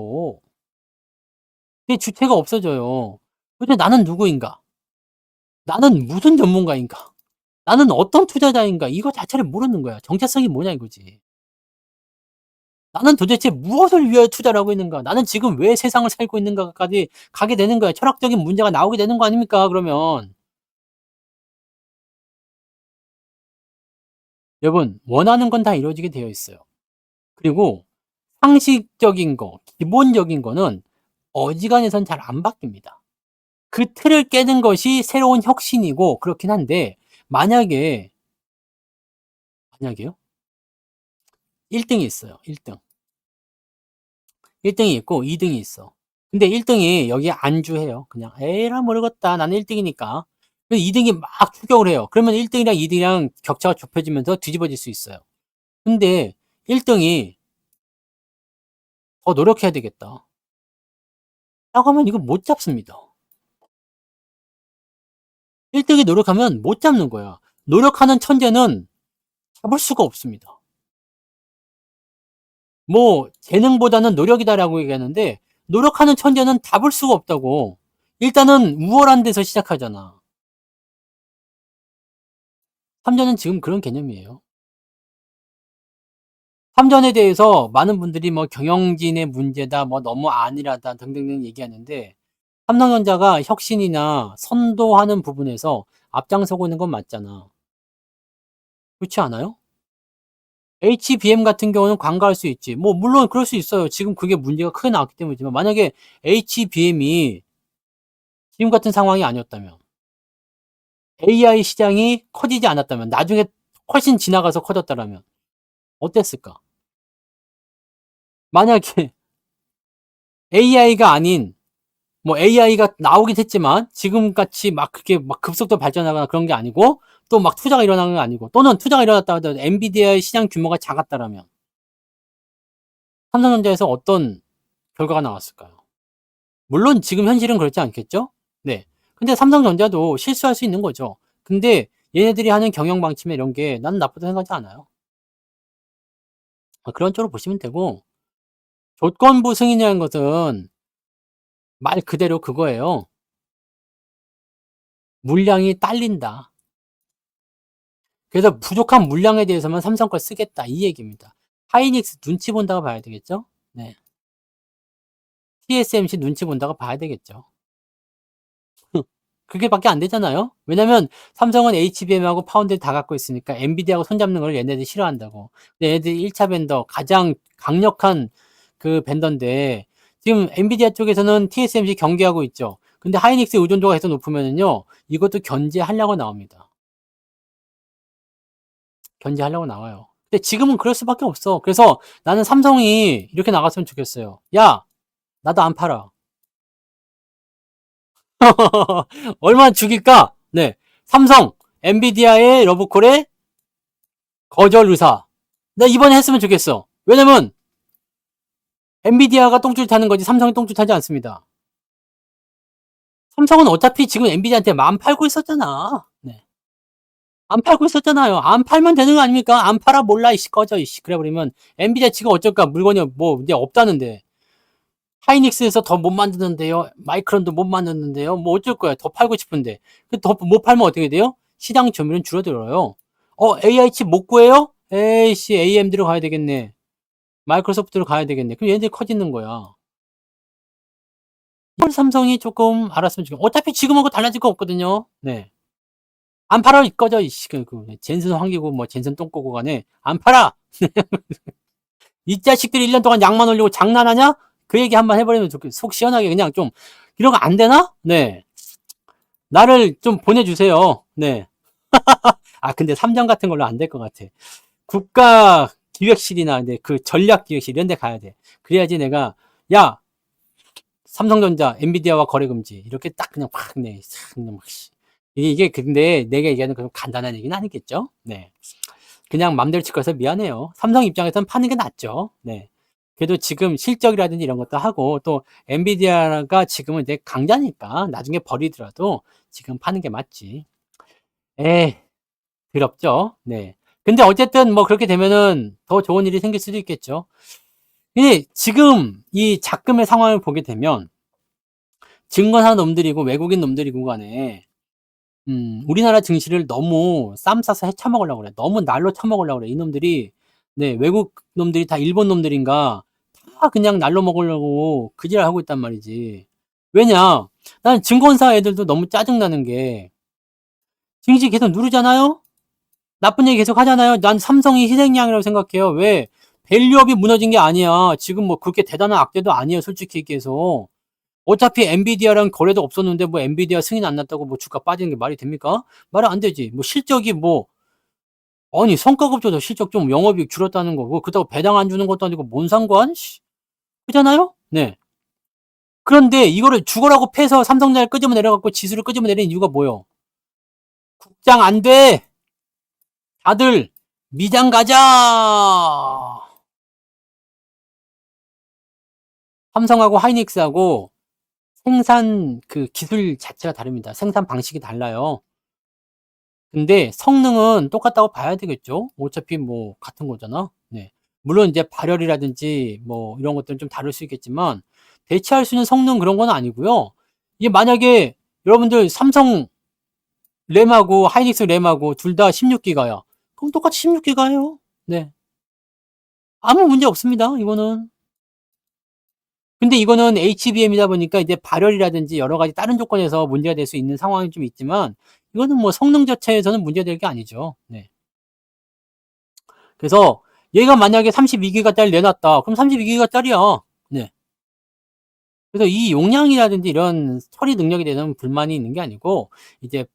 내 주체가 없어져요. 근데 나는 누구인가? 나는 무슨 전문가인가? 나는 어떤 투자자인가? 이거 자체를 모르는 거야. 정체성이 뭐냐 이거지. 나는 도대체 무엇을 위하여 투자를 하고 있는가? 나는 지금 왜 세상을 살고 있는가까지 가게 되는 거야. 철학적인 문제가 나오게 되는 거 아닙니까? 그러면. 여러분, 원하는 건 다 이루어지게 되어 있어요. 그리고 상식적인 거, 기본적인 거는 어지간해선 잘 안 바뀝니다. 그 틀을 깨는 것이 새로운 혁신이고 그렇긴 한데 만약에요? 1등이 있어요. 1등. 1등이 있고 2등이 있어. 근데 1등이 여기에 안주해요. 그냥 에라 모르겠다. 나는 1등이니까. 2등이 막 추격을 해요. 그러면 1등이랑 2등이랑 격차가 좁혀지면서 뒤집어질 수 있어요. 근데 1등이 더 노력해야 되겠다. 라고 하면 이거 못 잡습니다. 1등이 노력하면 못 잡는 거야. 노력하는 천재는 잡을 수가 없습니다. 뭐 재능보다는 노력이다라고 얘기하는데 노력하는 천재는 잡을 수가 없다고. 일단은 우월한 데서 시작하잖아. 삼전은 지금 그런 개념이에요. 삼전에 대해서 많은 분들이 뭐 경영진의 문제다, 뭐 너무 안일하다 등등등 얘기하는데 삼성전자가 혁신이나 선도하는 부분에서 앞장서고 있는 건 맞잖아. 그렇지 않아요? HBM 같은 경우는 관가할 수 있지. 뭐 물론 그럴 수 있어요. 지금 그게 문제가 크게 나왔기 때문이지만 만약에 HBM이 지금 같은 상황이 아니었다면 AI 시장이 커지지 않았다면 나중에 훨씬 지나가서 커졌다라면 어땠을까? 만약에 AI가 아닌 뭐 AI가 나오긴 했지만 지금같이 막 그렇게 막 급속도로 발전하거나 그런 게 아니고 또 막 투자가 일어나는 건 아니고, 또는 투자가 일어났다 하더라도 엔비디아의 시장 규모가 작았다라면 삼성전자에서 어떤 결과가 나왔을까요? 물론 지금 현실은 그렇지 않겠죠? 네. 근데 삼성전자도 실수할 수 있는 거죠. 근데 얘네들이 하는 경영 방침에 이런 게 나는 나쁘다 생각하지 않아요. 그런 쪽으로 보시면 되고, 조건부 승인이라는 것은 말 그대로 그거예요. 물량이 딸린다. 그래서 부족한 물량에 대해서만 삼성 걸 쓰겠다. 이 얘기입니다. 하이닉스 눈치 본다고 봐야 되겠죠? 네. TSMC 눈치 본다고 봐야 되겠죠. 그게밖에 안 되잖아요. 왜냐면 삼성은 HBM하고 파운드리 다 갖고 있으니까 엔비디아하고 손잡는 걸 얘네들이 싫어한다고. 근데 얘네들이 1차 벤더 가장 강력한 그 벤더인데 지금 엔비디아 쪽에서는 TSMC 경계하고 있죠. 근데 하이닉스 의존도가 계속 높으면은요, 이것도 견제하려고 나옵니다. 견제하려고 나와요. 근데 지금은 그럴 수밖에 없어. 그래서 나는 삼성이 이렇게 나갔으면 좋겠어요. 야, 나도 안 팔아. 얼마 죽일까? 네. 삼성, 엔비디아의 러브콜에 거절 의사. 나 이번에 했으면 좋겠어. 왜냐면 엔비디아가 똥줄 타는 거지 삼성이 똥줄 타지 않습니다. 삼성은 어차피 지금 엔비디아한테 안 팔고 있었잖아. 네. 안 팔고 있었잖아요. 안 팔면 되는 거 아닙니까? 안 팔아 몰라 이씨 꺼져 이씨. 그래버리면 엔비디아 지금 어쩔까? 물건이 뭐 이제 없다는데. 하이닉스에서 더 못 만드는데요. 마이크론도 못 만드는데요. 뭐 어쩔 거야. 더 팔고 싶은데. 더 못 팔면 어떻게 돼요? 시장 점유율은 줄어들어요. AI 칩 못 구해요? 에이씨, AMD로 가야 되겠네. 마이크로소프트로 가야 되겠네. 그럼 얘네들이 커지는 거야. 이걸 삼성이 조금 알았으면 좋겠어. 어차피 지금하고 달라질 거 없거든요. 네. 안 팔아, 꺼져, 이씨. 젠슨 황기고, 뭐, 젠슨 똥꼬고 간에. 안 팔아! 이 자식들이 1년 동안 양만 올리고 장난하냐? 그 얘기 한번 해버리면 좋겠어. 속 시원하게 그냥 좀, 이런 거 안 되나? 네. 나를 좀 보내주세요. 네. 근데 삼정 같은 걸로 안 될 것 같아. 국가 기획실이나 그 전략 기획실 이런 데 가야 돼. 그래야지 내가, 야, 삼성전자, 엔비디아와 거래 금지. 이렇게 딱 그냥 확, 네. 그냥 막, 이게 근데 내가 얘기하는 그런 간단한 얘기는 아니겠죠? 네. 그냥 맘대로 칠 거여서 미안해요. 삼성 입장에서는 파는 게 낫죠. 네. 그래도 지금 실적이라든지 이런 것도 하고 또 엔비디아가 지금은 이제 강자니까 나중에 버리더라도 지금 파는 게 맞지. 에이, 더럽죠. 네. 근데 어쨌든 뭐 그렇게 되면은 더 좋은 일이 생길 수도 있겠죠. 근데 지금 이 작금의 상황을 보게 되면 증권사 놈들이고 외국인 놈들이고 간에 우리나라 증시를 너무 쌈 싸서 헤쳐먹으려고 그래. 너무 날로 쳐먹으려고 그래. 이놈들이, 네, 외국 놈들이 다 일본 놈들인가, 다 그냥 날로 먹으려고 그지랄 하고 있단 말이지. 왜냐? 난 증권사 애들도 너무 짜증나는 게, 증시 계속 누르잖아요? 나쁜 얘기 계속 하잖아요? 난 삼성이 희생양이라고 생각해요. 왜? 밸류업이 무너진 게 아니야. 지금 뭐 그렇게 대단한 악재도 아니에요. 솔직히 얘기해서. 어차피 엔비디아랑 거래도 없었는데 뭐 엔비디아 승인 안 났다고 뭐 주가 빠지는 게 말이 됩니까? 말이 안 되지. 뭐 실적이 뭐 아니 성과급 없어서 실적 좀 영업이익 줄었다는 거고 그렇다고 배당 안 주는 것도 아니고 뭔 상관? 그잖아요? 네. 그런데 이거를 죽어라고 패서 삼성전자를 끄집어 내려갖고 지수를 끄집어 내리는 이유가 뭐예요? 국장 안 돼. 다들 미장 가자. 삼성하고 하이닉스하고 생산 그 기술 자체가 다릅니다. 생산 방식이 달라요. 근데 성능은 똑같다고 봐야 되겠죠? 어차피 뭐 같은 거잖아. 네. 물론 이제 발열이라든지 뭐 이런 것들은 좀 다를 수 있겠지만 대체할 수 있는 성능 그런 건 아니고요. 이게 만약에 여러분들 삼성 램하고 하이닉스 램하고 둘 다 16기가야. 그럼 똑같이 16기가예요. 네. 아무 문제 없습니다. 이거는. 근데 이거는 HBM이다 보니까 이제 발열이라든지 여러 가지 다른 조건에서 문제가 될 수 있는 상황이 좀 있지만 이거는 뭐 성능 자체에서는 문제될 게 아니죠. 네. 그래서 얘가 만약에 32기가짜리 내놨다. 그럼 32기가짜리야. 네. 그래서 이 용량이라든지 이런 처리 능력에 대해서는 불만이 있는 게 아니고 이제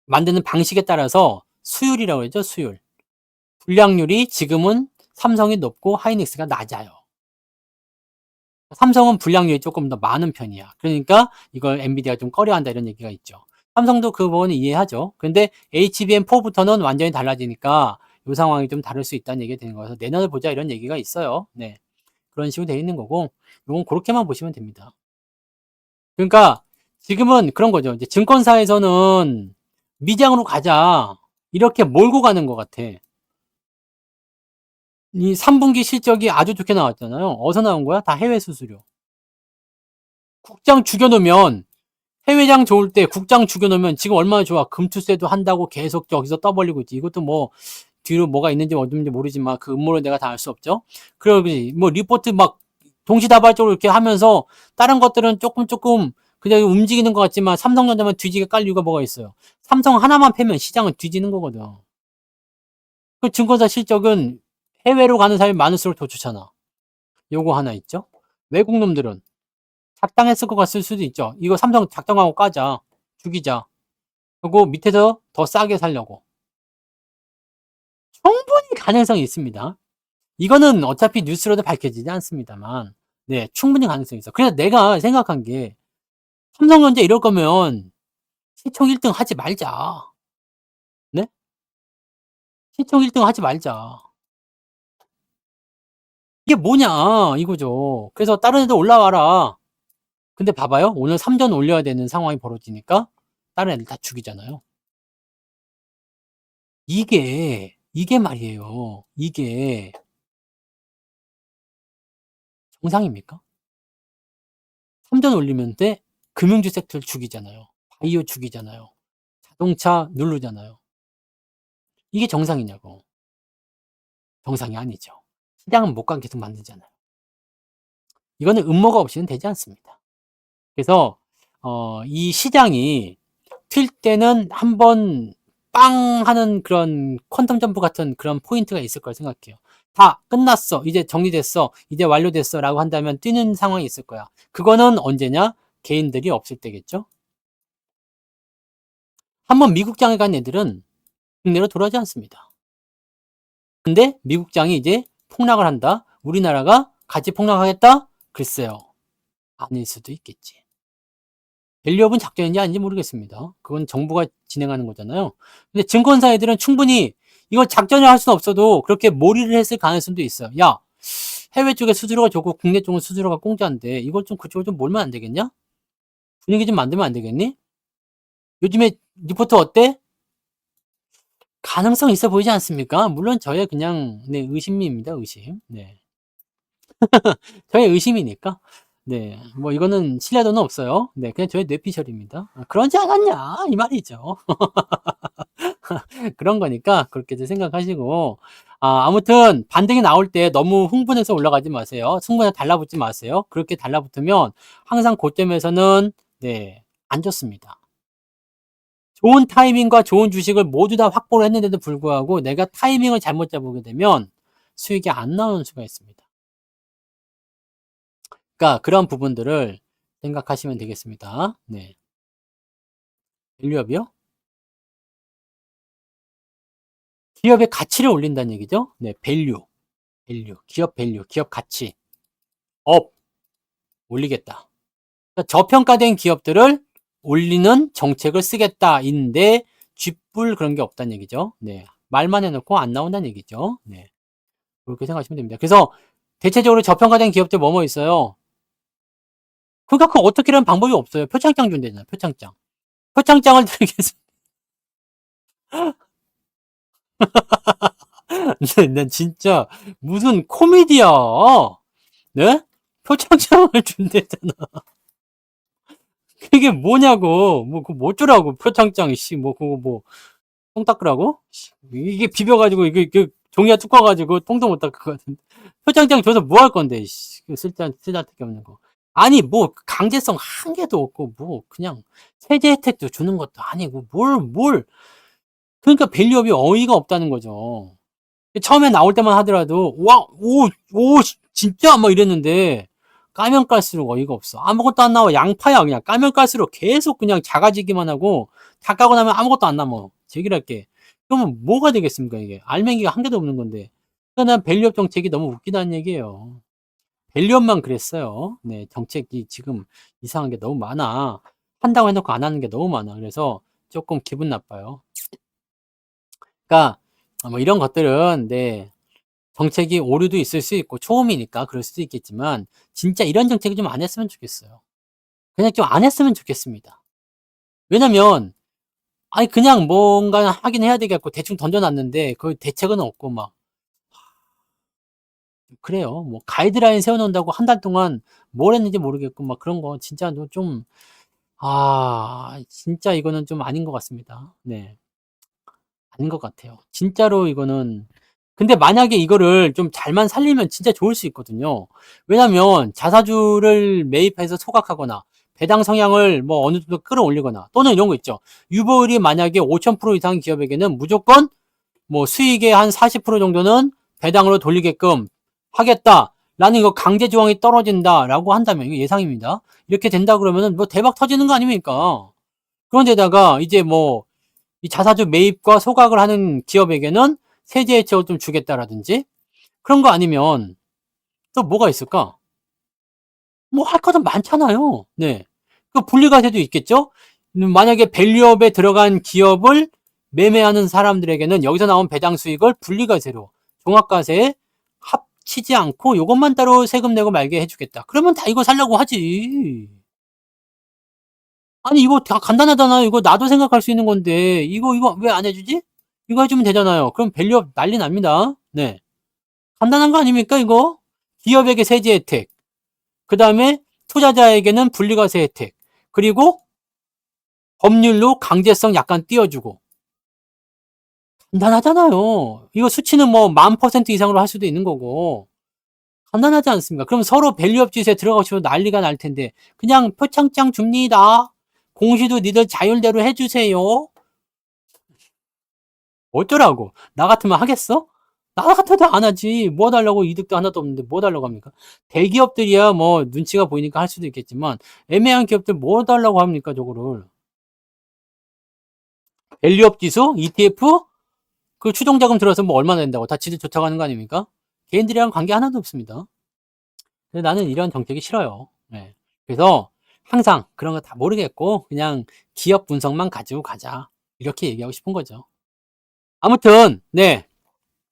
만드는 방식에 따라서 수율이라고 그러죠. 수율. 불량률이 지금은 삼성이 높고 하이닉스가 낮아요. 삼성은 불량률이 조금 더 많은 편이야. 그러니까 이걸 엔비디아가 좀 꺼려한다 이런 얘기가 있죠. 삼성도 그 부분은 이해하죠. 근데 HBM4부터는 완전히 달라지니까 요 상황이 좀 다를 수 있다는 얘기가 되는 거여서 내년을 보자 이런 얘기가 있어요. 네. 그런 식으로 되어 있는 거고 요건 고렇게만 보시면 됩니다. 그러니까 지금은 그런 거죠. 이제 증권사에서는 미장으로 가자. 이렇게 몰고 가는 것 같아. 이 3분기 실적이 아주 좋게 나왔잖아요. 어디서 나온 거야? 다 해외 수수료. 국장 죽여놓으면 해외장 좋을 때 국장 죽여놓으면 지금 얼마나 좋아. 금투세도 한다고 계속 저기서 떠벌리고 있지. 이것도 뭐 뒤로 뭐가 있는지 어딘지 모르지만 그 음모를 내가 다 알 수 없죠. 그리고 뭐 리포트 막 동시다발적으로 이렇게 하면서 다른 것들은 조금 그냥 움직이는 것 같지만 삼성전자만 뒤지게 깔 이유가 뭐가 있어요. 삼성 하나만 패면 시장은 뒤지는 거거든. 그 증권사 실적은 해외로 가는 사람이 많을수록 더 좋잖아. 요거 하나 있죠. 외국 놈들은 작당했을 것 같을 수도 있죠. 이거 삼성 작당하고 까자. 죽이자. 그리고 밑에서 더 싸게 살려고. 충분히 가능성이 있습니다. 이거는 어차피 뉴스로도 밝혀지지 않습니다만, 네, 충분히 가능성이 있어. 그래서 내가 생각한 게, 삼성전자 이럴 거면 시총 1등 하지 말자. 네? 시총 1등 하지 말자. 이게 뭐냐, 이거죠. 그래서 다른 애들 올라와라. 근데 봐봐요. 오늘 3전 올려야 되는 상황이 벌어지니까, 다른 애들 다 죽이잖아요. 이게 말이에요. 이게 정상입니까? 3전 올리면 돼 금융주 섹터를 죽이잖아요. 바이오 죽이잖아요. 자동차 누르잖아요. 이게 정상이냐고. 정상이 아니죠. 시장은 못 가게 계속 만들잖아요. 이거는 음모가 없이는 되지 않습니다. 그래서 이 시장이 튈 때는 한번 빵 하는 그런 퀀텀 점프 같은 그런 포인트가 있을 거라 생각해요. 다 끝났어. 이제 정리됐어. 이제 완료됐어. 라고 한다면 뛰는 상황이 있을 거야. 그거는 언제냐? 개인들이 없을 때겠죠. 한번 미국장에 간 애들은 국내로 돌아오지 않습니다. 근데 미국장이 이제 폭락을 한다. 우리나라가 같이 폭락하겠다? 글쎄요. 아닐 수도 있겠지. 밸류업은 작전인지 아닌지 모르겠습니다. 그건 정부가 진행하는 거잖아요. 근데 증권사 애들은 충분히 이걸 작전을 할 수는 없어도 그렇게 몰이를 했을 가능성도 있어요. 야, 해외 쪽에 수수료가 좋고 국내 쪽은 수수료가 공짜인데 이걸 좀 그쪽으로 좀 몰면 안 되겠냐? 분위기 좀 만들면 안 되겠니? 요즘에 리포트 어때? 가능성 있어 보이지 않습니까? 물론 저의 그냥 네, 의심입니다. 의심. 네. 저의 의심이니까. 네. 뭐 이거는 신뢰도는 없어요. 네. 그냥 저의 뇌피셜입니다. 그러지 않았냐? 이 말이죠. 그런 거니까 그렇게 생각하시고 아무튼 반등이 나올 때 너무 흥분해서 올라가지 마세요. 승부에 달라붙지 마세요. 그렇게 달라붙으면 항상 고점에서는 네, 안 좋습니다. 좋은 타이밍과 좋은 주식을 모두 다 확보를 했는데도 불구하고 내가 타이밍을 잘못 잡게 되면 수익이 안 나오는 수가 있습니다. 그러니까 그런 부분들을 생각하시면 되겠습니다. 네. 밸류업이요? 기업의 가치를 올린다는 얘기죠. 네, 밸류, 기업 밸류, 기업 가치, 업 올리겠다. 그러니까 저평가된 기업들을 올리는 정책을 쓰겠다인데 쥐뿔 그런 게 없다는 얘기죠. 네, 말만 해놓고 안 나온다는 얘기죠. 네, 그렇게 생각하시면 됩니다. 그래서 대체적으로 저평가된 기업들 뭐뭐 있어요. 그러니까 그 어떻게 하는 방법이 없어요. 표창장 준대잖아요. 표창장. 표창장을 드리겠습니다. 난 진짜 무슨 코미디야. 네? 표창장을 준대잖아. 그게 뭐냐고. 뭐, 그거 뭐 어쩌라고. 표창장, 씨. 뭐, 그거 뭐, 똥 닦으라고? 이게 비벼가지고, 이게 종이가 두꺼워가지고, 똥도 못 닦을 것 같은데. 표창장 줘서 뭐 할 건데, 씨. 쓸데기 없는 거. 아니, 뭐, 강제성 한 개도 없고, 뭐, 그냥, 세제 혜택도 주는 것도 아니고, 그러니까 밸류업이 어이가 없다는 거죠. 처음에 나올 때만 하더라도 와, 오, 진짜 막 이랬는데 까면 깔수록 어이가 없어. 아무것도 안 나와. 양파야 그냥. 까면 깔수록 계속 그냥 작아지기만 하고 다 까고 나면 아무것도 안 남아. 제기할게. 그러면 뭐가 되겠습니까 이게? 알맹이가 한 개도 없는 건데. 그러니까 난 밸류업 정책이 너무 웃기다는 얘기예요. 밸류업만 그랬어요. 네, 정책이 지금 이상한 게 너무 많아. 한다고 해놓고 안 하는 게 너무 많아. 그래서 조금 기분 나빠요. 그러니까 뭐 이런 것들은 네, 정책이 오류도 있을 수 있고 초음이니까 그럴 수도 있겠지만 진짜 이런 정책이 좀 안 했으면 좋겠어요. 그냥 좀 안 했으면 좋겠습니다. 왜냐면 아니 그냥 뭔가 하긴 해야 되겠고 대충 던져놨는데 그 대책은 없고 막 그래요. 뭐 가이드라인 세워놓는다고 한 달 동안 뭘 했는지 모르겠고 막 그런 거 진짜 좀 진짜 이거는 좀 아닌 것 같습니다. 네. 아닌 것 같아요. 진짜로 이거는 근데 만약에 이거를 좀 잘만 살리면 진짜 좋을 수 있거든요. 왜냐면 자사주를 매입해서 소각하거나 배당 성향을 뭐 어느 정도 끌어올리거나 또는 이런 거 있죠. 유보율이 만약에 5,000% 이상 기업에게는 무조건 뭐 수익의 한 40% 정도는 배당으로 돌리게끔 하겠다라는 이거 강제 조항이 떨어진다라고 한다면 이거 예상입니다. 이렇게 된다 그러면은 뭐 대박 터지는 거 아닙니까? 그런데다가 이제 뭐 이 자사주 매입과 소각을 하는 기업에게는 세제 혜택을 좀 주겠다라든지 그런 거 아니면 또 뭐가 있을까? 뭐 할 거는 많잖아요. 네. 그 분리과세도 있겠죠? 만약에 밸류업에 들어간 기업을 매매하는 사람들에게는 여기서 나온 배당 수익을 분리과세로 종합과세에 합치지 않고 요것만 따로 세금 내고 말게 해주겠다. 그러면 다 이거 살려고 하지. 아니 이거 다 간단하잖아요. 이거 나도 생각할 수 있는 건데 이거 왜 안 해주지? 이거 해주면 되잖아요. 그럼 밸류업 난리 납니다. 네. 간단한 거 아닙니까 이거? 기업에게 세제 혜택, 그 다음에 투자자에게는 분리과세 혜택, 그리고 법률로 강제성 약간 띄워주고 간단하잖아요. 이거 수치는 뭐 10,000% 이상으로 할 수도 있는 거고 간단하지 않습니까? 그럼 서로 밸류업 짓에 들어가고 싶어 난리가 날 텐데 그냥 표창장 줍니다. 공시도 니들 자율대로 해주세요. 어쩌라고? 나 같으면 하겠어? 나 같아도 안 하지. 뭐 달라고 이득도 하나도 없는데 뭐 달라고 합니까? 대기업들이야 뭐 눈치가 보이니까 할 수도 있겠지만 애매한 기업들 뭐 달라고 합니까 저거를. 밸류업 지수, ETF 그 추종자금 들어서 뭐 얼마나 된다고 다 지들 좋다고 하는 거 아닙니까? 개인들이랑 관계 하나도 없습니다. 근데 나는 이런 정책이 싫어요. 네. 그래서 항상 그런 거 다 모르겠고 그냥 기업 분석만 가지고 가자. 이렇게 얘기하고 싶은 거죠. 아무튼 네.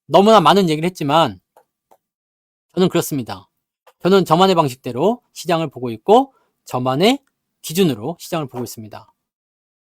너무나 많은 얘기를 했지만 저는 그렇습니다. 저는 저만의 방식대로 시장을 보고 있고 저만의 기준으로 시장을 보고 있습니다.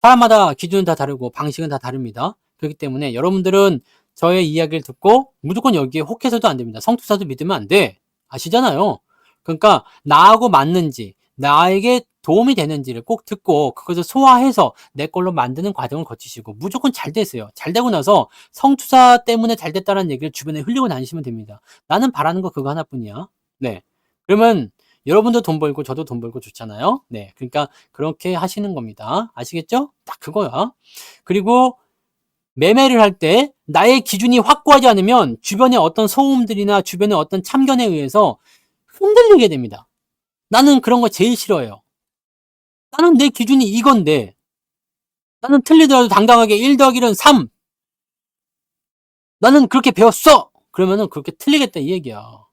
사람마다 기준은 다 다르고 방식은 다 다릅니다. 그렇기 때문에 여러분들은 저의 이야기를 듣고 무조건 여기에 혹해서도 안 됩니다. 성투사도 믿으면 안 돼. 아시잖아요. 그러니까 나하고 맞는지 나에게 도움이 되는지를 꼭 듣고 그것을 소화해서 내 걸로 만드는 과정을 거치시고 무조건 잘 되세요. 잘 되고 나서 성투사 때문에 잘 됐다는 얘기를 주변에 흘리고 다니시면 됩니다. 나는 바라는 거 그거 하나뿐이야. 네. 그러면 여러분도 돈 벌고 저도 돈 벌고 좋잖아요. 네. 그러니까 그렇게 하시는 겁니다. 아시겠죠? 딱 그거야. 그리고 매매를 할 때 나의 기준이 확고하지 않으면 주변의 어떤 소음들이나 주변의 어떤 참견에 의해서 흔들리게 됩니다. 나는 그런 거 제일 싫어해요. 나는 내 기준이 이건데 나는 틀리더라도 당당하게 1 더하기 1은 3. 나는 그렇게 배웠어. 그러면은 그렇게 틀리겠다 이 얘기야.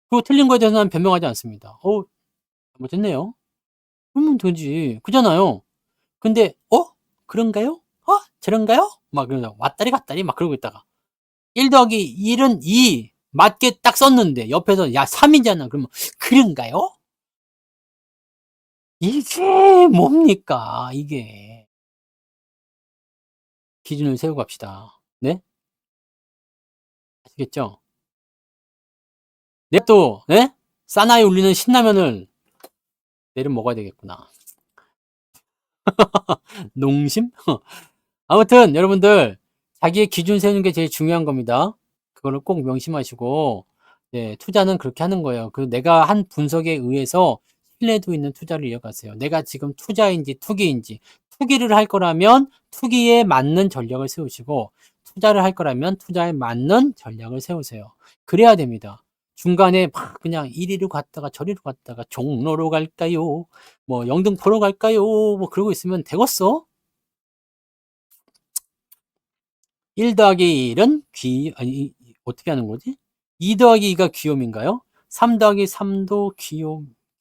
그리고 틀린 거에 대해서 는 변명하지 않습니다. 잘못했네요. 그러면 되지. 그잖아요. 근데 그런가요? 저런가요? 막 그러다 왔다리 갔다리 막 그러고 있다가 1 더하기 1은 2 맞게 딱 썼는데 옆에서 야 3이잖아. 그러면 그런가요? 이게 뭡니까 이게. 기준을 세우고 갑시다. 네? 아시겠죠? 내가 또 예? 사나이 울리는 신라면을 내일 먹어야 되겠구나. 농심? 아무튼 여러분들 자기의 기준 세우는 게 제일 중요한 겁니다. 그거를 꼭 명심하시고 네, 투자는 그렇게 하는 거예요. 그 내가 한 분석에 의해서 신뢰도 있는 투자를 이어가세요. 내가 지금 투자인지 투기인지 투기를 할 거라면 투기에 맞는 전략을 세우시고 투자를 할 거라면 투자에 맞는 전략을 세우세요. 그래야 됩니다. 중간에 막 그냥 이리로 갔다가 저리로 갔다가 종로로 갈까요? 뭐 영등포로 갈까요? 뭐 그러고 있으면 되겠어? 1 더하기 1은 어떻게 하는 거지? 2 더하기 2가 귀요미인가요? 3 더하기 3도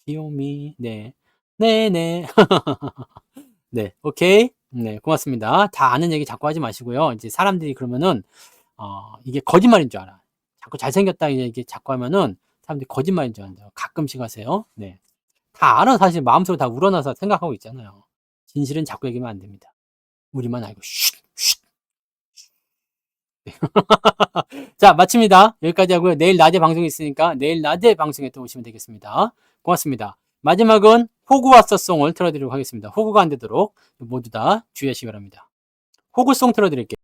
귀요미. 네. 네네. 네, 오케이. 네, 고맙습니다. 다 아는 얘기 자꾸 하지 마시고요. 이제 사람들이 그러면은, 이게 거짓말인 줄 알아. 자꾸 잘생겼다, 이게 자꾸 하면은 사람들이 거짓말인 줄 안다. 가끔씩 하세요. 네. 다 알아. 사실 마음속으로 다 우러나서 생각하고 있잖아요. 진실은 자꾸 얘기하면 안 됩니다. 우리만 알고, 쉿, 쉿. 자, 마칩니다. 여기까지 하고요. 내일 낮에 방송이 있으니까 내일 낮에 방송에 또 오시면 되겠습니다. 고맙습니다. 마지막은 호그와트송을 틀어드리도록 하겠습니다. 호구가 안 되도록 모두 다 주의하시기 바랍니다. 호구송 틀어드릴게요.